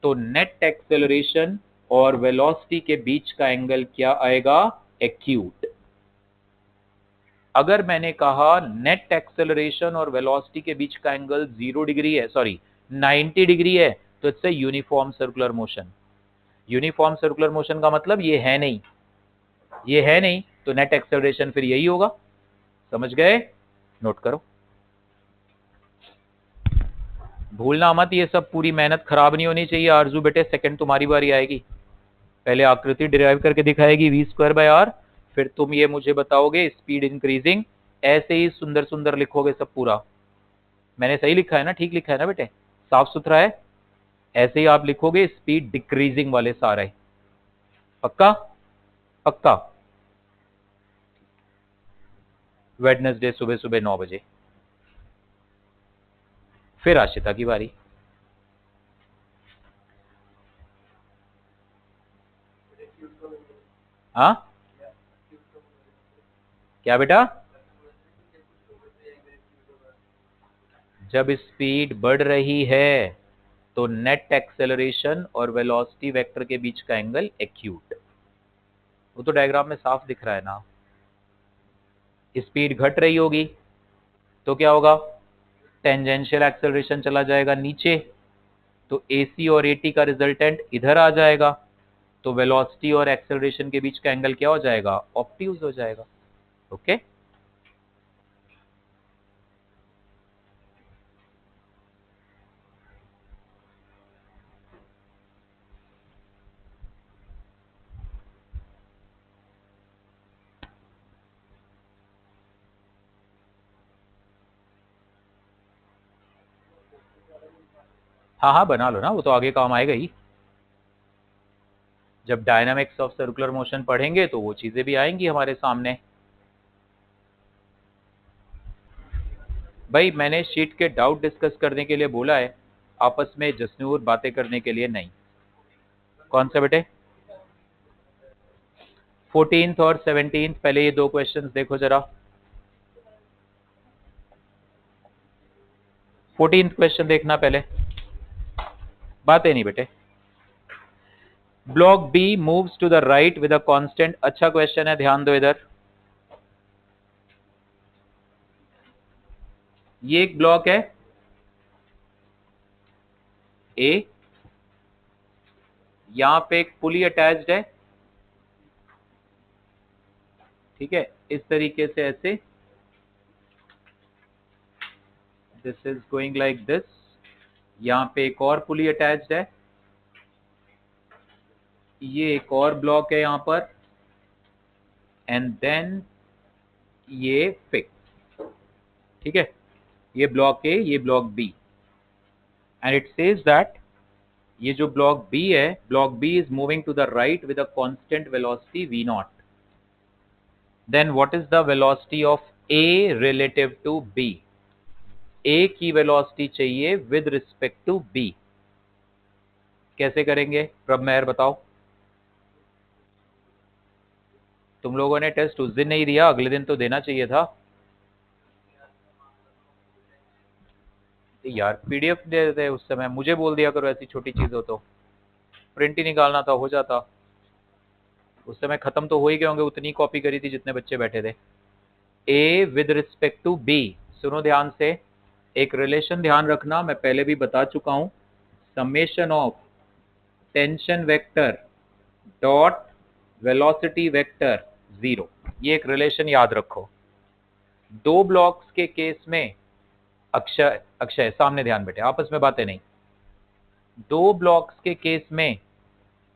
[SPEAKER 1] तो नेट एक्सेलरेशन और वेलोसिटी के बीच का एंगल क्या आएगा, एक्यूट। अगर मैंने कहा नेट एक्सेलरेशन और वेलोसिटी के बीच का एंगल 0 डिग्री है, सॉरी 90 डिग्री है, तो it's a uniform circular motion. Uniform circular motion का मतलब ये है नहीं, ये है नहीं, तो नेट एक्सेलरेशन फिर यही होगा। समझ गए, नोट करो, भूलना मत, ये सब पूरी मेहनत खराब नहीं होनी चाहिए। आरजू बेटे सेकंड तुम्हारी बारी आएगी, पहले आकृति डिराइव करके दिखाएगी v स्क्वायर बाय आर, फिर तुम ये मुझे बताओगे स्पीड इंक्रीजिंग, ऐसे ही सुंदर सुंदर लिखोगे सब पूरा। मैंने सही लिखा है ना, ठीक लिखा है ना बेटे, साफ सुथरा है, ऐसे ही आप लिखोगे स्पीड डिक्रीजिंग वाले सारे, पक्का पक्का। वेडनेसडे सुबह सुबह 9 बजे। फिर आशिता की बारी। हाँ क्या बेटा, जब स्पीड बढ़ रही है तो नेट एक्सेलरेशन और वेलोसिटी वेक्टर के बीच का एंगल एक्यूट, वो तो डायग्राम में साफ दिख रहा है ना। स्पीड घट रही होगी तो क्या होगा, टेंजेंशियल एक्सेलरेशन चला जाएगा नीचे, तो AC और AT का रिजल्टेंट इधर आ जाएगा, तो वेलोसिटी और एक्सेलरेशन के बीच का एंगल क्या हो जाएगा, ऑब्ट्यूज हो जाएगा। ओके, हाँ हाँ बना लो ना, वो तो आगे काम आएगा ही, जब डायनामिक्स ऑफ सर्कुलर मोशन पढ़ेंगे तो वो चीजें भी आएंगी हमारे सामने। भाई मैंने शीट के डाउट डिस्कस करने के लिए बोला है, आपस में जसनूर बातें करने के लिए नहीं। कौन सा बेटे, 14th और 17th, पहले ये दो क्वेश्चंस देखो जरा। 14th क्वेश्चन देखना पहले, बातें नहीं बेटे। Block B moves to the right with a constant. अच्छा क्वेश्चन है, ध्यान दो इधर। ये एक ब्लॉक है ए, यहां पे एक पुली अटैच्ड है, ठीक है, इस तरीके से ऐसे, this is going like this. यहां पे एक और पुली अटैच्ड है, ये एक और ब्लॉक है यहां पर, एंड देन ये फिक्स, ठीक है। ये ब्लॉक ए, ये block B, and it says that ये जो ब्लॉक बी है, block B is moving to the right with a constant velocity we naught. Then what is the velocity of A relative to B? A की velocity चाहिए with respect to B. कैसे करेंगे प्रभ मेहर, बताओ। तुम लोगों ने टेस्ट उस दिन नहीं दिया, अगले दिन तो देना चाहिए था यार। पीडीएफ दे देते उस समय, मुझे बोल दिया करो ऐसी छोटी चीज हो तो। प्रिंट ही निकालना था, हो जाता। उस समय खत्म तो हो ही गए होंगे, उतनी कॉपी करी थी जितने बच्चे बैठे थे। A with respect to B, सुनो ध्यान से, एक रिलेशन ध्यान रखना, मैं पहले भी बता चुका हूं, summation of tension vector dot velocity vector zero. ये एक रिलेशन याद रखो। दो ब्लॉक्स के केस में, अक्षय अक्षय सामने ध्यान बैठे, आपस में बातें नहीं। दो ब्लॉक्स के केस में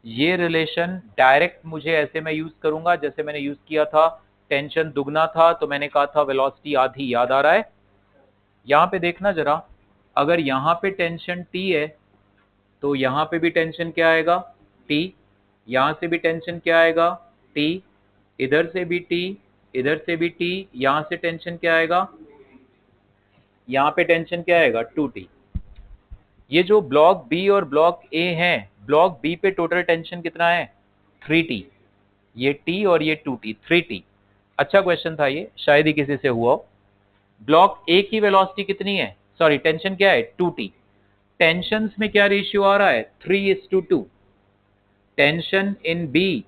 [SPEAKER 1] ये रिलेशन डायरेक्ट मुझे ऐसे मैं यूज करूंगा जैसे मैंने यूज किया था, टेंशन दुगना था तो मैंने कहा था वेलोसिटी आधी, याद आ रहा है? यहां पे देखना जरा, अगर यहां पे टेंशन T है तो यहां पे भी टेंशन क्या आएगा? T। यहां से भी टेंशन क्या आएगा? T। इधर से भी T, इधर से भी T, यहां से टेंशन क्या आएगा? यहां पे टेंशन क्या आएगा? 2T। ये जो ब्लॉक बी और ब्लॉक ए हैं, ब्लॉक बी पे टोटल टेंशन कितना है? 3T। ये T और ये 2T, 3T। अच्छा क्वेश्चन था ये, शायद ही किसी से हुआ हो। ब्लॉक ए की वेलोसिटी कितनी है? सॉरी, टेंशन क्या है? 2T। टेंशन में क्या रेशियो आ रहा है? 3:2। Tension in B,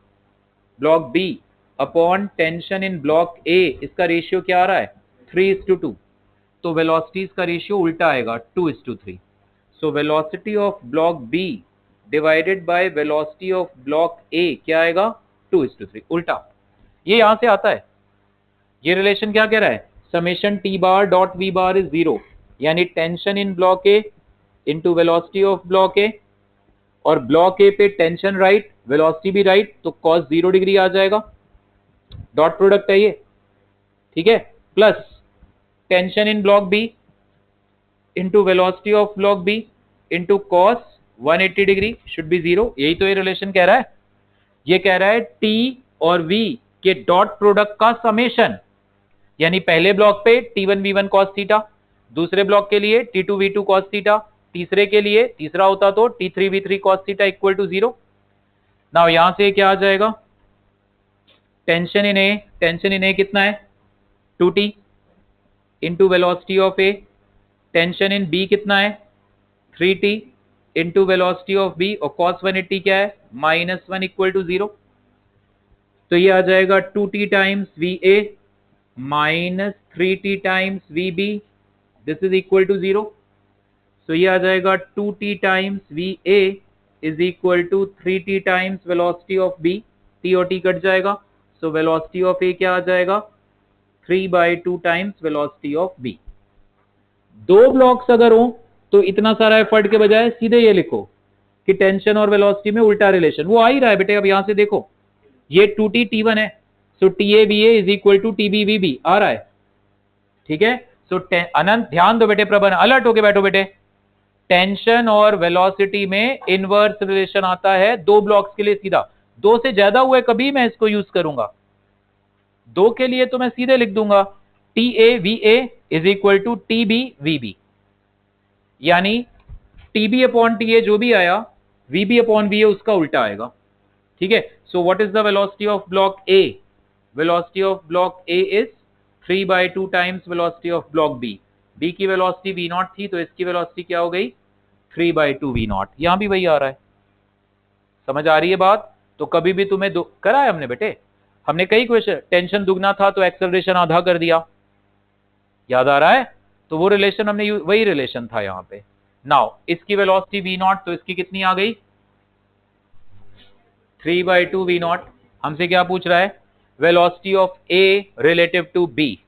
[SPEAKER 1] block B upon tension in block A, इसका रेशियो क्या आ रहा है? 3:2। तो वेलोसिटीज का रेशियो उल्टा आएगा, 2:3। सो velocity of block B divided by velocity of block ए क्या आएगा? 2:3, उल्टा। ये यहां से आता है। ये रिलेशन क्या कह रहा है? Summation T bar dot v bar is zero, यानी tension in block A into velocity of block A, और ब्लॉक ए पे टेंशन राइट, वेलोसिटी भी राइट, तो cos 0 डिग्री आ जाएगा। डॉट प्रोडक्ट है ये, ठीक है। Plus tension in block B into velocity of block B into cos 180 degree should be zero. यही तो ये रिलेशन कह रहा है। ये कह रहा है टी और वी के डॉट प्रोडक्ट का समेशन, यानी पहले ब्लॉक पे T1V1 cos थीटा, दूसरे ब्लॉक के लिए T2V2 cos थीटा, तीसरे के लिए, तीसरा होता तो T3V3 cos theta equal to zero. Now यहां से क्या आ जाएगा? टेंशन इन ए कितना है? 2T into velocity of A. Tension in B कितना है? 3T into velocity of B, और cos 180 क्या है? -1 इक्वल टू जीरो। तो ये आ जाएगा 2T times v A minus 3T times v B, this is equal to zero. So ये आ जाएगा 2T times v A is equal to 3T times velocity of B, T और T cut जाएगा। So velocity of A क्या आ जाएगा? 3/2 times velocity of B. दो blocks अगर हो तो इतना सारा एफर्ट के बजाय सीधे ये लिखो कि टेंशन और वेलोसिटी में उल्टा रिलेशन। वो आ ही रहा है बेटे, अब यहां से देखो, ये 2T T1 है, सो TA is equal to TB आ रहा है, ठीक है। सो अनंत ध्यान दो बेटे, प्रबंध अलर्ट होके बैठो बेटे। टेंशन और वेलोसिटी में इनवर्स रिलेशन आता है दो ब्लॉक्स के लिए सीधा। दो से ज्यादा हुए कभी मैं इसको यूज करूंगा, दो के लिए तो मैं सीधे लिख दूंगा TAVA is equal to TBVB, यानी TB अपॉन TA जो भी आया, VB अपॉन VA उसका उल्टा आएगा, ठीक है। So what is the velocity of block A? Velocity of block A is 3/2 times velocity of block B. B की वेलोसिटी वी नॉट थी, तो इसकी वेलोसिटी क्या हो गई? 3/2 वी नॉट। यहां भी वही आ रहा है। समझ आ रही है बात? तो कभी भी तुम्हें करा है हमने बेटे, हमने कई क्वेश्चन, टेंशन दुगना था तो एक्सेलरेशन आधा कर दिया, याद आ रहा है? तो वो रिलेशन हमने वही रिलेशन था यहाँ पे। नाउ इसकी वेलोसिटी वी नॉट, तो इसकी कितनी आ गई? 3/2 वी नॉट। हमसे क्या पूछ रहा है? Velocity of A relative to B.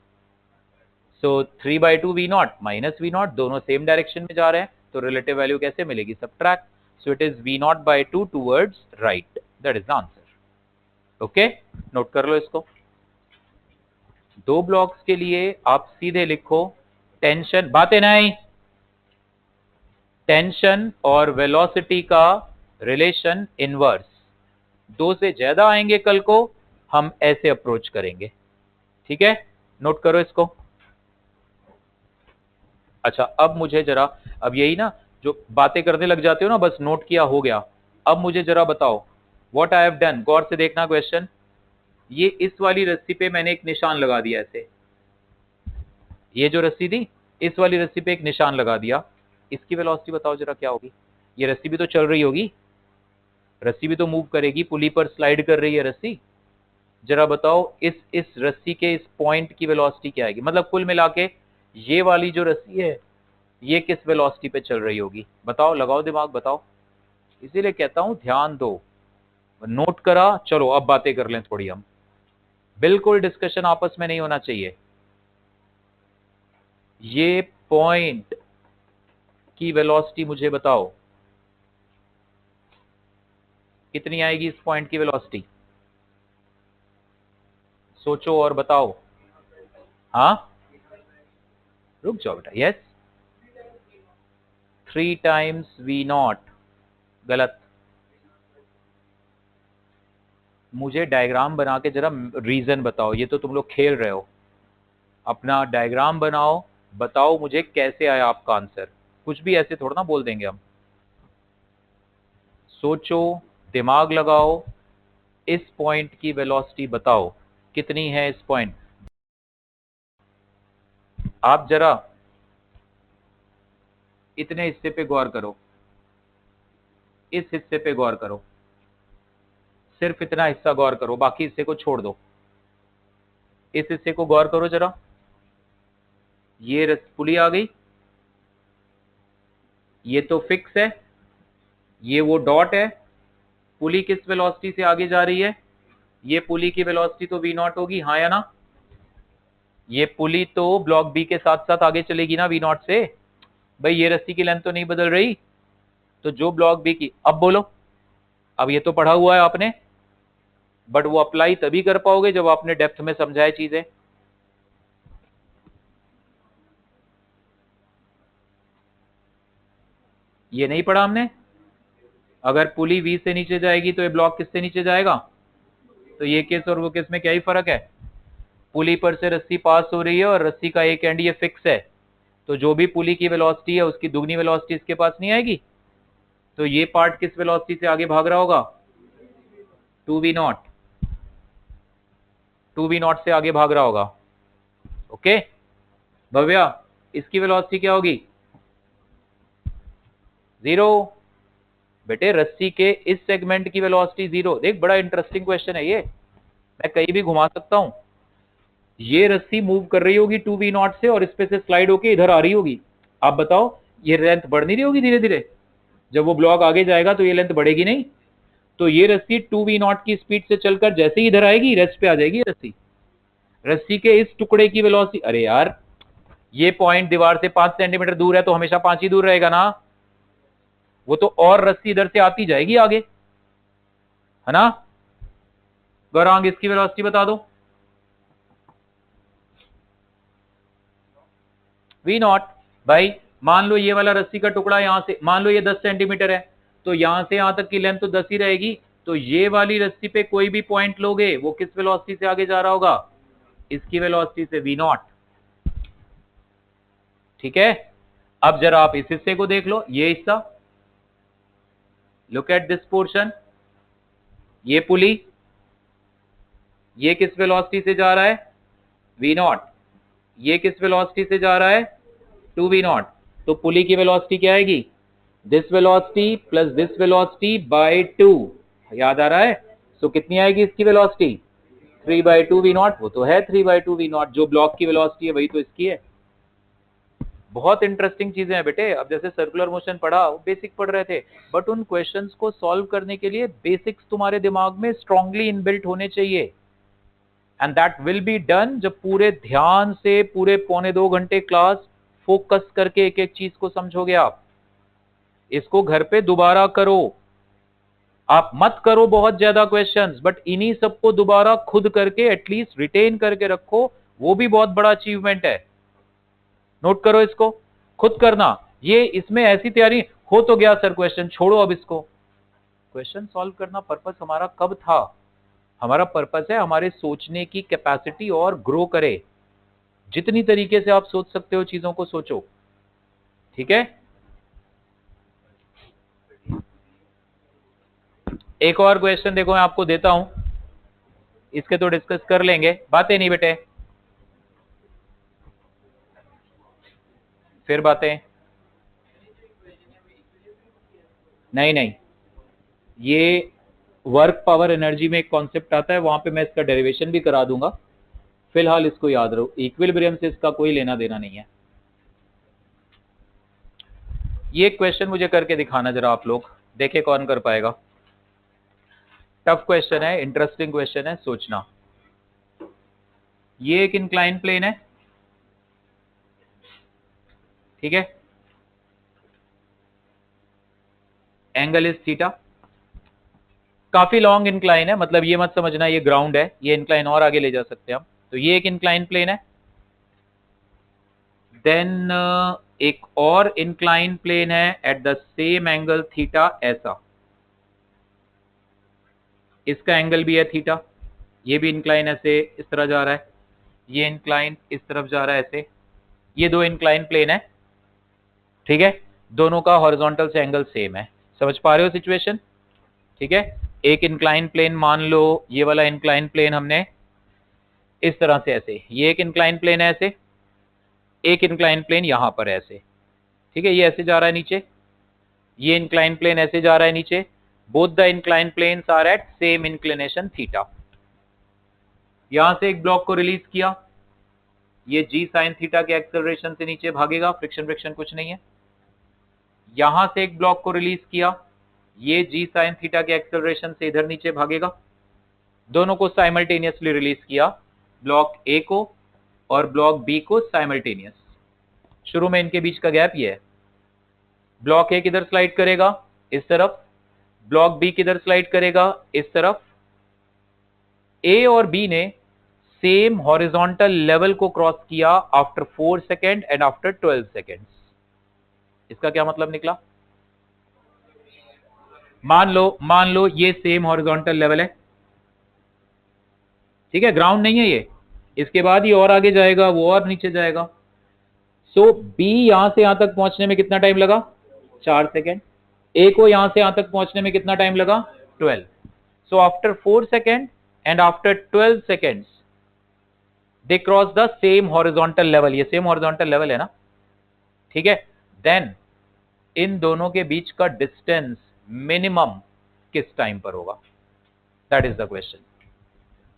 [SPEAKER 1] So 3/2 V naught minus V naught, दोनों सेम डायरेक्शन में जा रहे हैं, तो रिलेटिव वैल्यू कैसे मिलेगी? Subtract. So it is V naught by 2 towards right, that is the answer. Okay, note कर लो इसको। दो ब्लॉक्स के लिए आप सीधे लिखो टेंशन, बातें नहीं, टेंशन और वेलोसिटी का रिलेशन इनवर्स। दो से ज्यादा आएंगे कल को, हम ऐसे अप्रोच करेंगे, ठीक है? नोट करो इसको। अच्छा, अब मुझे जरा, अब यही ना जो बातें करने लग जाते हो ना, बस नोट किया हो गया। अब मुझे जरा बताओ व्हाट आई हैव डन। गौर से देखना क्वेश्चन। ये इस वाली रस्सी पे मैंने एक निशान लगा दिया ऐसे, ये जो रस्सी थी इस वाली रस्सी पे एक निशान लगा दिया। इसकी वेलोसिटी बताओ जरा क्या होगी? ये रस्सी भी तो चल रही होगी, रस्सी भी तो मूव करेगी, पुली पर स्लाइड कर रही है रस्सी। जरा बताओ इस रस्सी के इस पॉइंट की वेलोसिटी क्या आएगी? मतलब कुल मिला के ये वाली जो रस्सी है ये किस वेलोसिटी पे चल रही होगी? बताओ, लगाओ दिमाग, बताओ। इसीलिए कहता हूं ध्यान दो, नोट करा। चलो अब बातें कर लें थोड़ी हम, बिल्कुल डिस्कशन आपस में नहीं होना चाहिए। ये पॉइंट की वेलोसिटी मुझे बताओ कितनी आएगी? इस पॉइंट की वेलोसिटी सोचो और बताओ। हाँ, रुक जाओ बेटा। Yes, 3 times V naught. गलत। मुझे डायग्राम बना के जरा रीजन बताओ। ये तो तुम लोग खेल रहे हो, अपना डायग्राम बनाओ, बताओ मुझे कैसे आया आपका आंसर। कुछ भी ऐसे थोड़ा ना बोल देंगे हम। सोचो, दिमाग लगाओ, इस पॉइंट की वेलोसिटी बताओ कितनी है इस पॉइंट। आप जरा इतने हिस्से पे गौर करो, इस हिस्से पे गौर करो, सिर्फ इतना हिस्सा गौर करो, बाकी हिस्से को छोड़ दो। इस हिस्से को गौर करो जरा, ये पुली आ गई, ये तो फिक्स है, ये वो डॉट है। पुली किस वेलोसिटी से आगे जा रही है? ये पुली की वेलोसिटी तो वी नॉट होगी, हाँ या ना? ये पुली तो ब्लॉक बी के साथ साथ आगे चलेगी ना वी नॉट से। भाई ये रस्सी की लेंथ तो नहीं बदल रही, तो जो ब्लॉक बी की, अब बोलो। अब ये तो पढ़ा हुआ है आपने, बट वो अप्लाई तभी कर पाओगे जब आपने डेप्थ में समझाए चीजें। ये नहीं पढ़ा हमने? अगर पुली वी से नीचे जाएगी तो ये ब्लॉक किससे नीचे जाएगा? तो ये केस और वो केस में क्या ही फर्क है? पुली पर से रस्सी पास हो रही है और रस्सी का एक एंड ये फिक्स है, तो जो भी पुली की वेलोसिटी है उसकी दुगनी वेलोसिटी इसके पास नहीं आएगी। तो ये पार्ट किस वेलोसिटी से आगे भाग रहा होगा? 2v0, 2v0 से आगे भाग रहा होगा। ओके भव्या, इसकी वेलोसिटी क्या होगी? 0। बेटे रस्सी के इस सेगमेंट की वेलोसिटी 0। देख बड़ा इंटरेस्टिंग क्वेश्चन है ये, मैं कहीं भी घुमा सकता हूं। ये रस्सी मूव कर रही होगी 2v0 से और इस पे से स्लाइड होके इधर आ रही होगी। आप बताओ ये लेंथ बढ़ नहीं रही होगी धीरे धीरे? जब वो ब्लॉक आगे जाएगा तो ये लेंथ बढ़ेगी नहीं? तो ये रस्सी 2v0 की स्पीड से चलकर जैसे ही इधर आएगी रेस्ट पे आ जाएगी रस्सी। रस्सी के इस टुकड़े की वेलोसिटी, अरे यार ये पॉइंट दीवार से 5 सेंटीमीटर दूर है तो हमेशा 5 ही दूर रहेगा ना, वो तो और रस्सी इधर से आती जाएगी आगे, है ना? गौरांग इसकी वेलोसिटी बता दो। v0। भाई मान लो ये वाला रस्सी का टुकड़ा यहां से, मान लो ये 10 सेंटीमीटर है, तो यहां से यहां तक की लेंथ तो 10 ही रहेगी। तो ये वाली रस्सी पे कोई भी पॉइंट लोगे वो किस वेलोसिटी से आगे जा रहा होगा? इसकी वेलोसिटी से v0। ठीक है, अब जरा आप इस हिस्से को देख लो, ये हिस्सा, लुक एट दिस पोर्शन। ये पुली, ये किस वेलोसिटी से जा रहा है? v0। ये किस वेलोसिटी से जा रहा है? 2v0। तो पुली की वेलोसिटी क्या आएगी? This velocity plus this velocity bye 2। याद आ रहा है? सो कितनी आएगी इसकी वेलोसिटी? 3/2 v0। वो तो है 3/2 v0, जो ब्लॉक की वेलोसिटी है वही तो इसकी है। बहुत इंटरेस्टिंग चीजें हैं बेटे। अब जैसे सर्कुलर मोशन पढ़ा, बेसिक पढ़ रहे थे, बट उन क्वेश्चंस को सॉल्व करने के लिए बेसिक्स तुम्हारे दिमाग में स्ट्रांगली इनबिल्ट होने चाहिए, and that will be done जब पूरे ध्यान से पूरे 1.25 घंटे क्लास फोकस करके एक एक चीज को समझोगे आप। इसको घर पे दोबारा करो, आप मत करो बहुत ज्यादा क्वेश्चंस, बट इन्हीं सबको दोबारा खुद करके एटलीस्ट रिटेन करके रखो, वो भी बहुत बड़ा अचीवमेंट है। नोट करो इसको, खुद करना। ये इसमें ऐसी तैयारी हो तो गया सर क्वेश्चन, छोड़ो अब इसको। क्वेश्चन सॉल्व करना पर्पस हमारा कब था? हमारा पर्पस है हमारे सोचने की कैपेसिटी और ग्रो करे। जितनी तरीके से आप सोच सकते हो चीजों को सोचो, ठीक है? एक और क्वेश्चन देखो मैं आपको देता हूं, इसके तो डिस्कस कर लेंगे, बातें नहीं बेटे, फिर बातें नहीं। नहीं, ये वर्क पावर एनर्जी में एक कॉन्सेप्ट आता है, वहां पे मैं इसका डेरिवेशन भी करा दूंगा। फिलहाल इसको याद रहो, इक्विलिब्रियम से इसका कोई लेना देना नहीं है। ये क्वेश्चन मुझे करके दिखाना जरा, आप लोग देखे कौन कर पाएगा। टफ क्वेश्चन है, इंटरेस्टिंग क्वेश्चन है, सोचना। ये एक इंक्लाइन प्लेन है, ठीक है? Angle is theta. काफी लॉन्ग इंक्लाइन है, मतलब ये मत समझना ये ग्राउंड है, ये इंक्लाइन और आगे ले जा सकते हैं हम। तो ये एक इंक्लाइन प्लेन है। देन एक और इंक्लाइन प्लेन है at the same angle theta, ऐसा। इसका एंगल भी है थीटा। ये भी इंक्लाइन ऐसे इस तरह जा रहा है, ये इंक्लाइन इस तरफ जा रहा है ऐसे। ये दो इंक्लाइन प्लेन है, ठीक है? दोनों का हॉरिजॉन्टल से एंगल सेम है। समझ पा रहे हो सिचुएशन? ठीक है। एक इंक्लाइन प्लेन मान लो, ये वाला इंक्लाइन प्लेन हमने इस तरह से ऐसे, ये एक इंक्लाइन प्लेन है ऐसे, एक इंक्लाइन प्लेन यहां पर ऐसे, ठीक है? ये ऐसे जा रहा है नीचे, ये इंक्लाइन प्लेन ऐसे जा रहा है नीचे। Both the incline planes are at same inclination theta. यहां से एक ब्लॉक को रिलीज किया, ये जी साइन थीटा के एक्सेलरेशन से नीचे भागेगा, फ्रिक्शन फ्रिक्शन कुछ नहीं है। यहां से एक ब्लॉक को रिलीज किया, ये जी साइन थीटा के एक्सेलरेशन से इधर नीचे भागेगा। दोनों को साइमल्टेनियसली रिलीज किया, ब्लॉक ए को और ब्लॉक बी को साइमल्टेनियस। शुरू में इनके बीच का गैप ये है। ब्लॉक ए किधर स्लाइड करेगा? इस तरफ। ब्लॉक बी किधर स्लाइड करेगा? इस तरफ। ए और बी ने सेम हॉरिजॉन्टल लेवल को क्रॉस किया after 4 second and after 12 seconds. इसका क्या मतलब निकला? मान लो ये सेम हॉरिजॉन्टल लेवल है, ठीक है? ग्राउंड नहीं है ये, इसके बाद ये और आगे जाएगा, वो और नीचे जाएगा। सो बी यहां से यहां तक पहुंचने में कितना टाइम लगा? 4 सेकेंड। ए को यहां से यहां तक पहुंचने में कितना टाइम लगा? 12। So after 4 second and after 12 seconds they cross the same horizontal level. ये सेम हॉरिजॉन्टल लेवल है ना, ठीक है? देन इन दोनों के बीच का डिस्टेंस मिनिमम किस टाइम पर होगा? That is the question.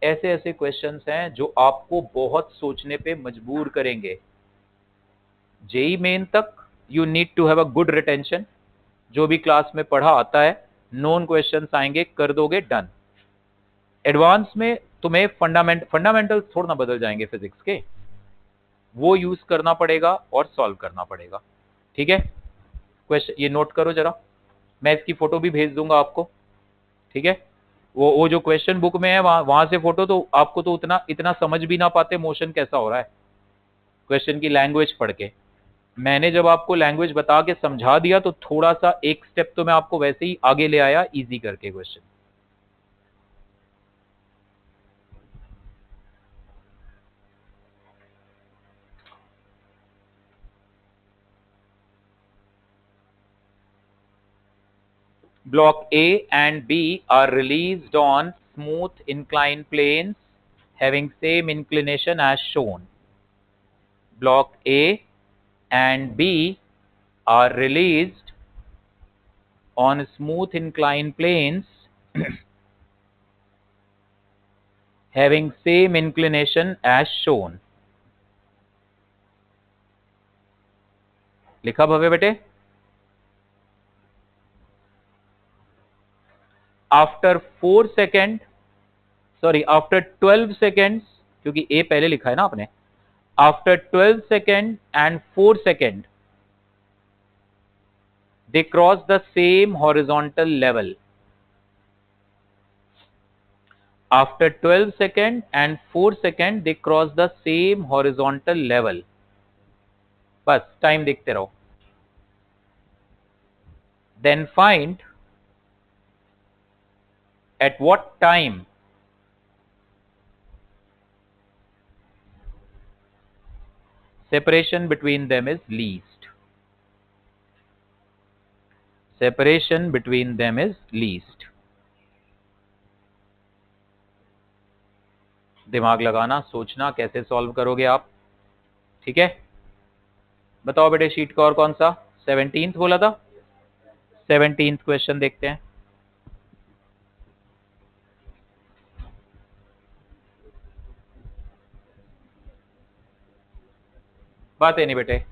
[SPEAKER 1] ऐसे ऐसे क्वेश्चंस हैं जो आपको बहुत सोचने पे मजबूर करेंगे। जेई मेन तक you need to have a good retention. जो भी क्लास में पढ़ा आता है, नोन क्वेश्चंस आएंगे, कर दोगे, डन। एडवांस में तुम्हें फंडामेंटल थोड़ा ना बदल जाएंगे फिजिक्स के, वो यूज करना पड़ेगा और सॉल्व करना पड़ेगा, ठीक है? क्वेश्चन ये नोट करो जरा, मैं इसकी फोटो भी भेज दूंगा आपको, ठीक है? वो जो क्वेश्चन बुक में है वहां से फोटो, तो आपको तो उतना इतना समझ भी ना पाते मोशन कैसा हो रहा है क्वेश्चन की लैंग्वेज पढ़ के। मैंने जब आपको लैंग्वेज बता के समझा दिया तो थोड़ा सा एक स्टेप तो मैं आपको वैसे ही आगे ले आया इजी करके question. Block A and B are released on smooth inclined planes having same inclination as shown. Block A and B are released on smooth inclined planes having same inclination as shown. लिखा भव्य बेटे? After 4 second, sorry after 12 seconds, क्योंकि ए पहले लिखा है ना आपने, after 12 second and 4 second they cross the same horizontal level. After 12 seconds and 4 seconds they cross the same horizontal level. बस टाइम देखते रहो। Then find at what time separation between them is least. Separation between them is least. दिमाग लगाना, सोचना कैसे solve करोगे आप, ठीक है? बताओ बेटे शीट का और कौन सा? 17th बोला था। 17th क्वेश्चन देखते हैं। बात है नहीं बेटे।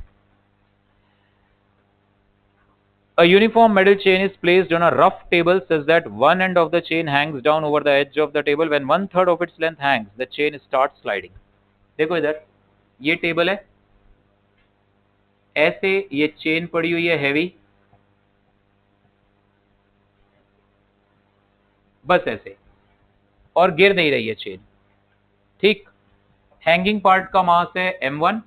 [SPEAKER 1] A uniform metal chain is placed on a rough table such that one end of the chain hangs down over the edge of the table. When 1/3 of its length hangs, the chain starts sliding. देखो इधर, ये table है, ऐसे ये chain पड़ी हुई है heavy, बस ऐसे, और गिर नहीं रही है चेन, ठीक? हैंगिंग पार्ट का मास है m1,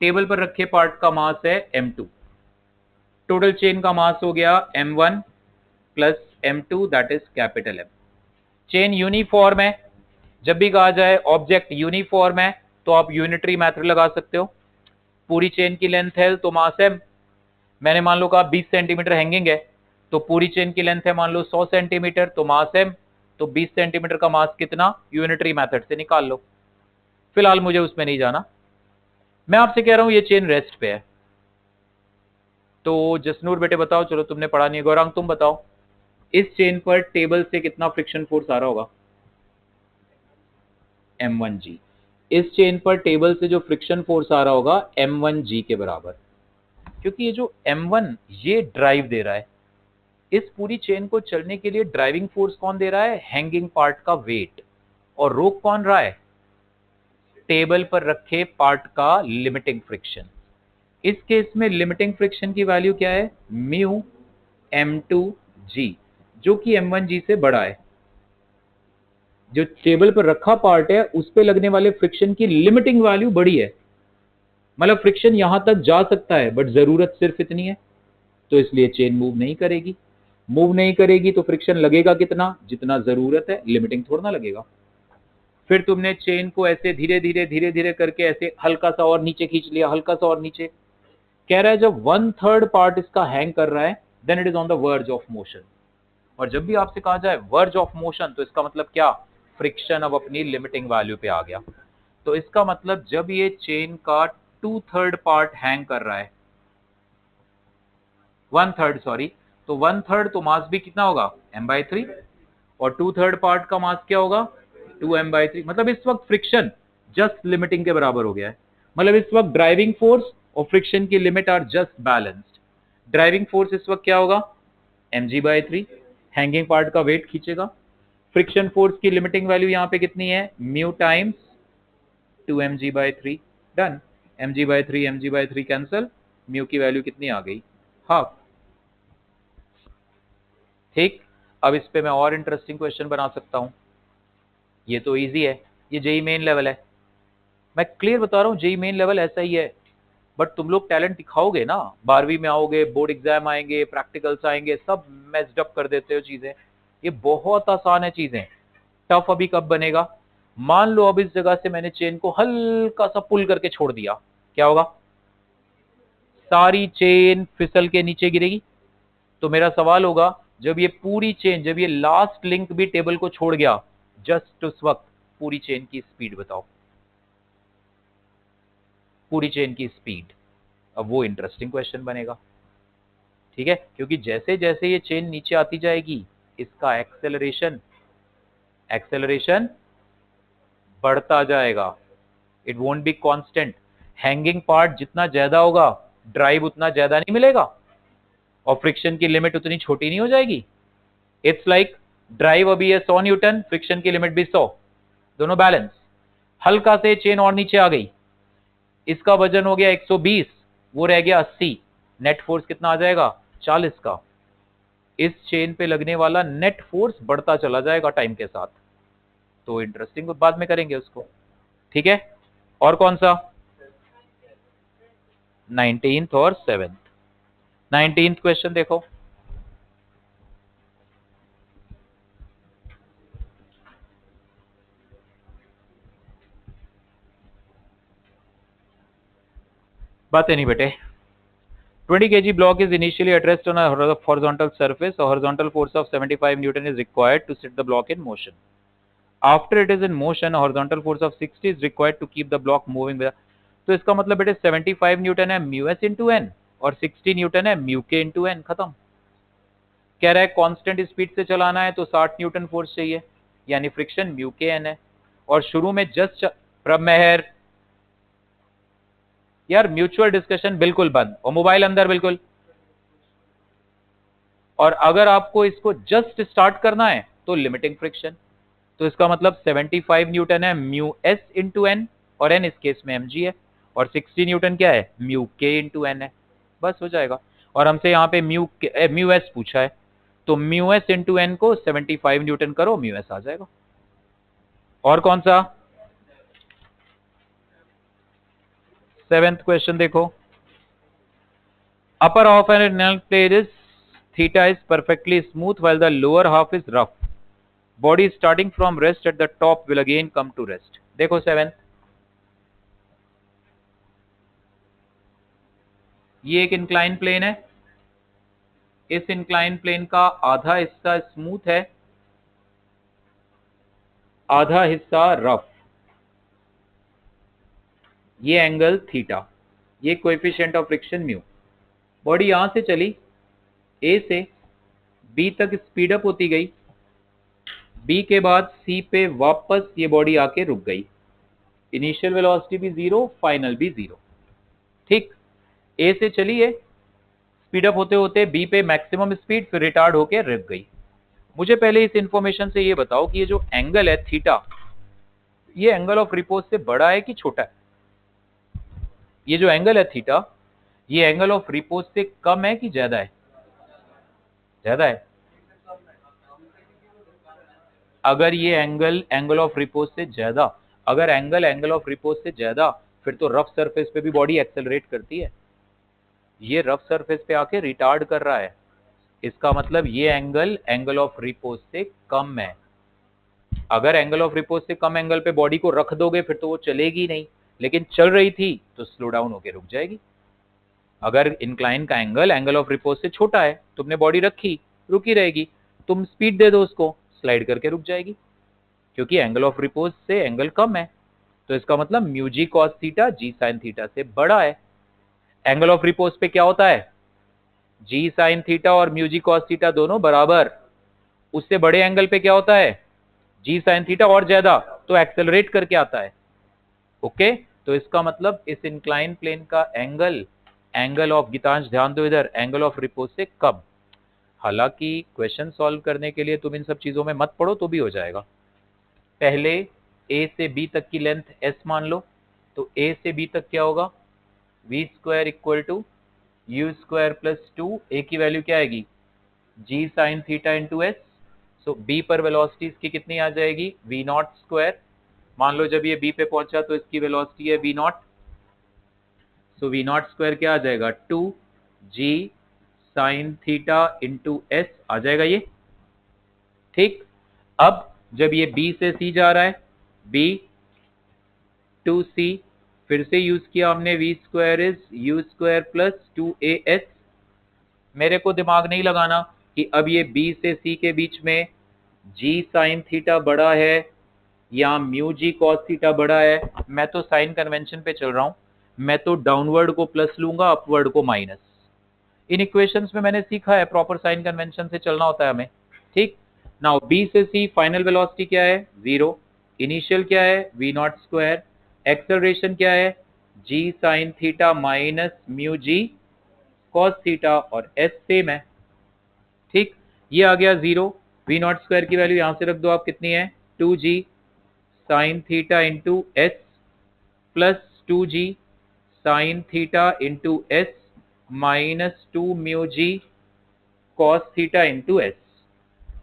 [SPEAKER 1] टेबल पर रखे पार्ट का मास है m2। टोटल चेन का मास हो गया m1 plus m2 that is capital M। Chain uniform है, जब भी कहा जाए ऑब्जेक्ट यूनिफॉर्म है तो आप यूनिटरी मेथड लगा सकते हो। पूरी चेन की लेंथ है तो मास m, मैंने मान लो कहा 20 सेंटीमीटर हैंगिंग है, तो पूरी चेन की लेंथ है मान लो 100 सेंटीमीटर, तो मास m, तो 20 सेंटीमीटर का मास कितना, यूनिटरी मेथड से निकाल लो। फिलहाल मुझे उसमें नहीं जाना, मैं आपसे कह रहा हूं ये चेन रेस्ट पे है। तो जसनूर बेटे बताओ, चलो तुमने पढ़ा नहीं है, गौरांग तुम बताओ, इस चेन पर टेबल से कितना फ्रिक्शन फोर्स आ रहा होगा? m1g। इस चेन पर टेबल से जो फ्रिक्शन फोर्स आ रहा होगा m1g के बराबर, क्योंकि ये जो m1 ये ड्राइव दे रहा है, इस पूरी चेन को चलने के लिए ड्राइविंग फोर्स कौन दे रहा है? हैंगिंग पार्ट का वेट। और रोक कौन रहा है? टेबल पर रखे पार्ट का लिमिटिंग फ्रिक्शन। इस केस में लिमिटिंग फ्रिक्शन की वैल्यू क्या है? म्यू m2g, जो कि m1g से बड़ा है। जो टेबल पर रखा पार्ट है उस पे लगने वाले फ्रिक्शन की लिमिटिंग वैल्यू बड़ी है, मतलब फ्रिक्शन यहां तक जा सकता है बट जरूरत सिर्फ इतनी है, तो इसलिए चेन मूव नहीं करेगी। मूव नहीं करेगी तो फ्रिक्शन लगेगा कितना? जितना जरूरत है, लिमिटिंग थोड़ा ना लगेगा। फिर तुमने चेन को ऐसे धीरे धीरे करके ऐसे हल्का सा और नीचे खींच लिया, हल्का सा और नीचे। कह रहा है जब 1/3 पार्ट इसका हैंग कर रहा है then it is on the verge of motion. और जब भी आपसे कहा जाए वर्ज ऑफ मोशन तो इसका मतलब क्या? फ्रिक्शन अब अपनी लिमिटिंग वैल्यू पे आ गया। तो इसका मतलब जब ये चेन का 2/3 पार्ट हैंग कर रहा है, 1/3 सॉरी, तो 1/3 तो मास भी कितना होगा? m/3, और 2/3 पार्ट का मास क्या होगा? 2m/3। मतलब इस वक्त फ्रिक्शन जस्ट लिमिटिंग के बराबर हो गया है। मतलब इस वक्त ड्राइविंग फोर्स और फ्रिक्शन की limit are just balanced. Driving force इस वक्त क्या होगा? mg/3, हैंगिंग पार्ट का वेट खींचेगा। फ्रिक्शन फोर्स की लिमिटिंग वैल्यू यहां पे कितनी है? Mu times 2mg/3। Done. mg/3 cancel, mu की वैल्यू कितनी आ गई? हाफ। ठीक, अब इस पे मैं और इंटरेस्टिंग क्वेश्चन बना सकता हूं। ये तो इजी है, ये जेई मेन लेवल है, मैं क्लियर बता रहा हूँ, जेई मेन लेवल ऐसा ही है। बट तुम लोग टैलेंट दिखाओगे ना, 12वीं में आओगे, बोर्ड एग्जाम आएंगे, प्रैक्टिकल्स आएंगे, सब मैच्ड अप कर देते हो चीजें। ये बहुत आसान है चीजें, टफ अभी कब बनेगा? मान लो अब इस जगह से मैंने चेन को हल्का सा पुल करके छोड़ दिया, क्या होगा? सारी चेन फिसल के नीचे गिरेगी। तो मेरा सवाल होगा, जब ये पूरी चेन, जब ये लास्ट लिंक भी टेबल को छोड़ गया, जस्ट उस वक्त पूरी चेन की स्पीड बताओ, पूरी चेन की स्पीड। अब वो इंटरेस्टिंग क्वेश्चन बनेगा, ठीक है? क्योंकि जैसे जैसे ये चेन नीचे आती जाएगी, इसका एक्सेलरेशन बढ़ता जाएगा, it won't be constant. Hanging part जितना ज्यादा होगा ड्राइव उतना ज्यादा नहीं मिलेगा और फ्रिक्शन की लिमिट उतनी छोटी नहीं हो जाएगी। इट्स लाइक ड्राइव अभी है 100 न्यूटन, फ्रिक्शन की लिमिट भी 100, दोनों बैलेंस। हल्का से चेन और नीचे आ गई, इसका वजन हो गया 120, वो रह गया 80, नेट फोर्स कितना आ जाएगा 40 का। इस चेन पे लगने वाला नेट फोर्स बढ़ता चला जाएगा टाइम के साथ। तो इंटरेस्टिंग, बाद में करेंगे उसको, ठीक है। और कौन सा 19th और 7th। 19th क्वेश्चन देखो, बातें नहीं बेटे। 20 kg block is initially at rest on a horizontal surface. A horizontal force of 75 Newton is required to set the block in motion. After it is in motion, a horizontal force of 60 is required to keep the block moving. तो इसका मतलब बेटे 75 Newton है mu S into N और 60 Newton है mu के into N, खत्म। कह रहा है कांस्टेंट स्पीड से चलाना है तो 60 न्यूटन फोर्स चाहिए, यानी फ्रिक्शन म्यू के एन है। और शुरू में जस्ट प्रमेहर यार म्यूचुअल डिस्कशन बिल्कुल बंद और मोबाइल अंदर बिल्कुल। और अगर आपको इसको जस्ट स्टार्ट करना है तो लिमिटिंग फ्रिक्शन, तो इसका मतलब 75 न्यूटन है म्यू एस इंटू एन और एन इस केस में mg है, और 60 न्यूटन क्या है म्यू के इंटू एन है, बस हो जाएगा। और हमसे यहाँ पे म्यू एस पूछा है, तो म्यू एस इंटू एन को 75 न्यूटन करो, म्यू एस आ जाएगा। और कौन सा 7th क्वेश्चन देखो, upper half and null plane is theta is perfectly smooth while the lower half is rough. Body starting from rest at the top will again come to rest. देखो 7th, ये एक incline plane है, इस incline plane का आधा हिस्सा smooth है, आधा हिस्सा रफ। ये एंगल थीटा, ये coefficient of friction mu. Body यहां से चली, ए से बी तक स्पीड अप होती गई, बी के बाद सी पे वापस ये बॉडी आके रुक गई। इनिशियल वेलोसिटी भी 0, फाइनल भी 0, ठीक। ए से चली है, स्पीड अप होते होते बी पे मैक्सिमम स्पीड, फिर रिटार्ड होके रुक गई। मुझे पहले इस इंफॉर्मेशन से ये बताओ कि ये जो एंगल है थीटा, ये एंगल ऑफ रिपोज से बड़ा है कि छोटा है? ये जो एंगल है थीटा, ये एंगल ऑफ रिपोज से कम है कि ज्यादा है? ज्यादा है। अगर ये एंगल ऑफ रिपोज से ज्यादा, अगर एंगल ऑफ रिपोज से ज्यादा, फिर तो रफ सरफेस पे भी बॉडी एक्सेलरेट करती है। ये रफ सरफेस पे आके रिटार्ड कर रहा है, इसका मतलब ये एंगल ऑफ रिपोज से कम है। अगर एंगल ऑफ रिपोज से कम एंगल पे बॉडी को रख दोगे फिर तो वो चलेगी नहीं, लेकिन चल रही थी तो स्लो डाउन होके रुक जाएगी। अगर इंक्लाइन का एंगल ऑफ रिपोज से छोटा है, तुमने बॉडी रखी, रुकी रहेगी, तुम स्पीड दे दो उसको, स्लाइड करके रुक जाएगी, क्योंकि एंगल ऑफ रिपोज से एंगल कम है। तो इसका मतलब म्यू जी कॉस थीटा जी साइन थीटा से बड़ा है। एंगल ऑफ रिपोज पे क्या होता है, जी साइन थीटा और म्यू जी कॉस थीटा दोनों बराबर। उससे बड़े एंगल पे क्या होता है, जी साइन थीटा और ज्यादा, तो एक्सेलरेट करके आता है। ओके, तो इसका मतलब इस इंक्लाइन प्लेन का एंगल ऑफ, गीतांश ध्यान दो इधर, एंगल ऑफ रिपोज से कम। हालांकि क्वेश्चन सॉल्व करने के लिए तुम इन सब चीजों में मत पड़ो तो भी हो जाएगा। पहले ए से बी तक की लेंथ एस मान लो, तो ए से बी तक क्या होगा, v square equal to u square plus 2, a की वैल्यू क्या आएगी g sine theta into s. So B पर वेलोसिटी इसकी कितनी आ जाएगी, वी नॉट स्क्वायर। मान लो जब ये बी पे पहुंचा तो इसकी वेलोसिटी है v naught, so v naught square क्या आ जाएगा 2 g sine theta into s आ जाएगा ये, ठीक। अब जब ये बी से सी जा रहा है, बी टू सी, फिर से यूज किया हमने v square is u square plus 2as। मेरे को दिमाग नहीं लगाना कि अब ये बी से सी के बीच में जी साइन थीटा बड़ा है या म्यू जी कॉस थीटा बड़ा है। मैं तो साइन कन्वेंशन पे चल रहा हूं, मैं तो डाउनवर्ड को प्लस लूंगा, अपवर्ड को माइनस। इन इक्वेशंस में मैंने सीखा है प्रॉपर साइन कन्वेंशन से चलना होता है हमें, ठीक। नाउ बी से सी फाइनल वेलोसिटी क्या है, 0। इनिशियल क्या है, वी नॉट स्क्वायर। एक्सेलरेशन क्या है, g sine theta minus mu g cos theta, और एस सेम है। ठीक, ये आ गया 0। वी नॉट स्क्वायर की वैल्यू यहां से रख दो आप, कितनी है, 2g sine theta into s plus 2g sine theta into s minus 2 mu g cos theta into s.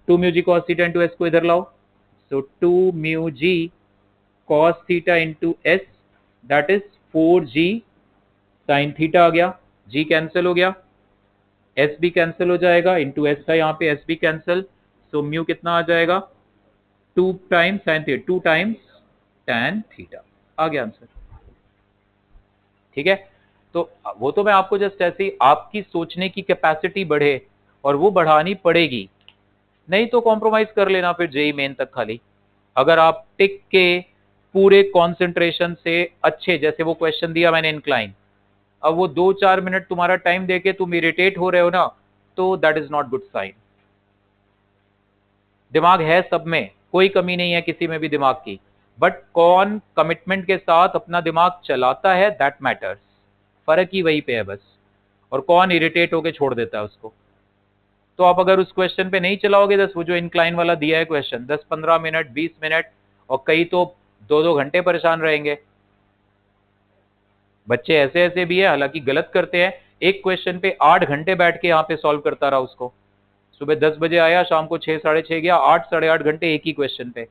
[SPEAKER 1] 2 mu g cos theta into s को इधर लाओ, so 2 mu g cos theta into S, that is 4g sine theta आ गया, g cancel हो गया, s भी cancel हो जाएगा, इंटू एस था यहाँ पे, s भी कैंसिल, सो म्यू कितना आ जाएगा, 2 times sine theta, 2 times tan theta, आ गया आंसर। ठीक है, तो वो तो मैं आपको जस्ट ऐसे ही, आपकी सोचने की कैपेसिटी बढ़े, और वो बढ़ानी पड़ेगी, नहीं तो कॉम्प्रोमाइज कर लेना फिर जेई मेन तक खाली। अगर आप टिक के पूरे कंसंट्रेशन से अच्छे, जैसे वो क्वेश्चन दिया मैंने इंक्लाइन, अब वो 2-4 मिनट तुम्हारा टाइम देके तुम इरिटेट हो रहे हो ना, तो that is not good sign. दिमाग है सब में, कोई कमी नहीं है किसी में भी दिमाग की, बट कौन कमिटमेंट के साथ अपना दिमाग चलाता है, दैट मैटर्स। फर्क ही वही पे है बस, और कौन इरिटेट होके छोड़ देता है उसको। तो आप अगर उस क्वेश्चन पे नहीं चलाओगे, दस वो जो इंक्लाइन वाला दिया है क्वेश्चन, 10-15 मिनट 20 मिनट, और कई तो 2-2 घंटे परेशान रहेंगे। बच्चे ऐसे ऐसे भी है, हालांकि गलत करते हैं, एक क्वेश्चन पे 8 घंटे बैठ के यहाँ पे सॉल्व करता रहा उसको, सुबह 10 बजे आया, शाम को 6-6:30 गया, 8-8.5 घंटे एक ही क्वेश्चन पे।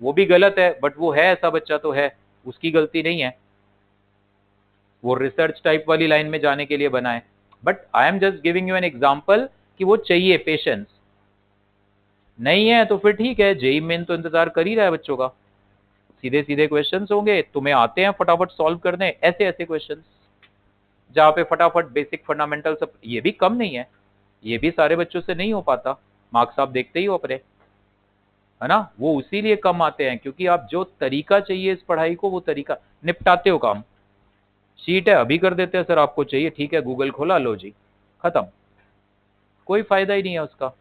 [SPEAKER 1] वो भी गलत है, बट वो है, ऐसा बच्चा तो है, उसकी गलती नहीं है, वो रिसर्च टाइप वाली लाइन में जाने के लिए बना है। But I am just giving you an example कि वो चाहिए पेशेंस। नहीं है तो फिर ठीक है, जेई मेन तो इंतजार कर ही रहा है बच्चों का, सीधे सीधे क्वेश्चंस होंगे, तुम्हें आते हैं फटाफट सॉल्व करने, ऐसे ऐसे क्वेश्चंस जहाँ पे फटाफट बेसिक फंडामेंटल सब, ये भी कम नहीं है, ये भी सारे बच्चों से नहीं हो पाता, मार्क्स आप देखते ही हो अपने, है ना, वो उसीलिए कम आते हैं क्योंकि आप जो तरीका चाहिए इस पढ़ाई को, वो तरीका निपटाते हो काम। शीट है अभी कर देते हैं सर, आपको चाहिए ठीक है, गूगल खोला, लो जी, खत्म, कोई फायदा ही नहीं है उसका,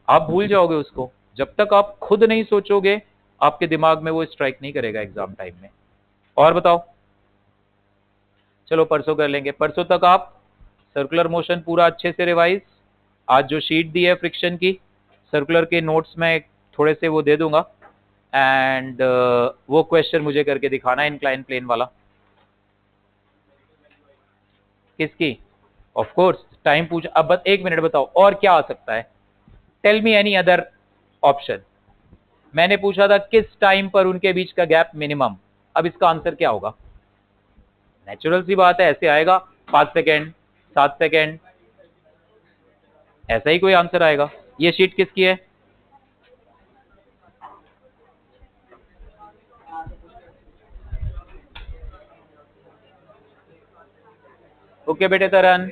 [SPEAKER 1] आप भूल जाओगे उसको, जब तक आप खुद नहीं सोचोगे आपके दिमाग में वो स्ट्राइक नहीं करेगा एग्जाम टाइम में। और बताओ, चलो परसों कर लेंगे, परसों तक आप सर्कुलर मोशन पूरा अच्छे से रिवाइज, आज जो शीट दी है फ्रिक्शन की, सर्कुलर के नोट्स में थोड़े से वो दे दूंगा, एंड वो क्वेश्चन मुझे करके दिखाना है इंक्लाइन प्लेन वाला। किसकी, ऑफ कोर्स टाइम पूछ, अब बस 1 मिनट बताओ और क्या आ सकता है, tell me any other option. मैंने पूछा था किस टाइम पर उनके बीच का गैप मिनिमम, अब इसका आंसर क्या होगा, नेचुरल सी बात है, ऐसे आएगा 5 सेकेंड, 7 सेकेंड, ऐसा ही कोई आंसर आएगा। ये शीट किसकी है, ओके बेटे तरन।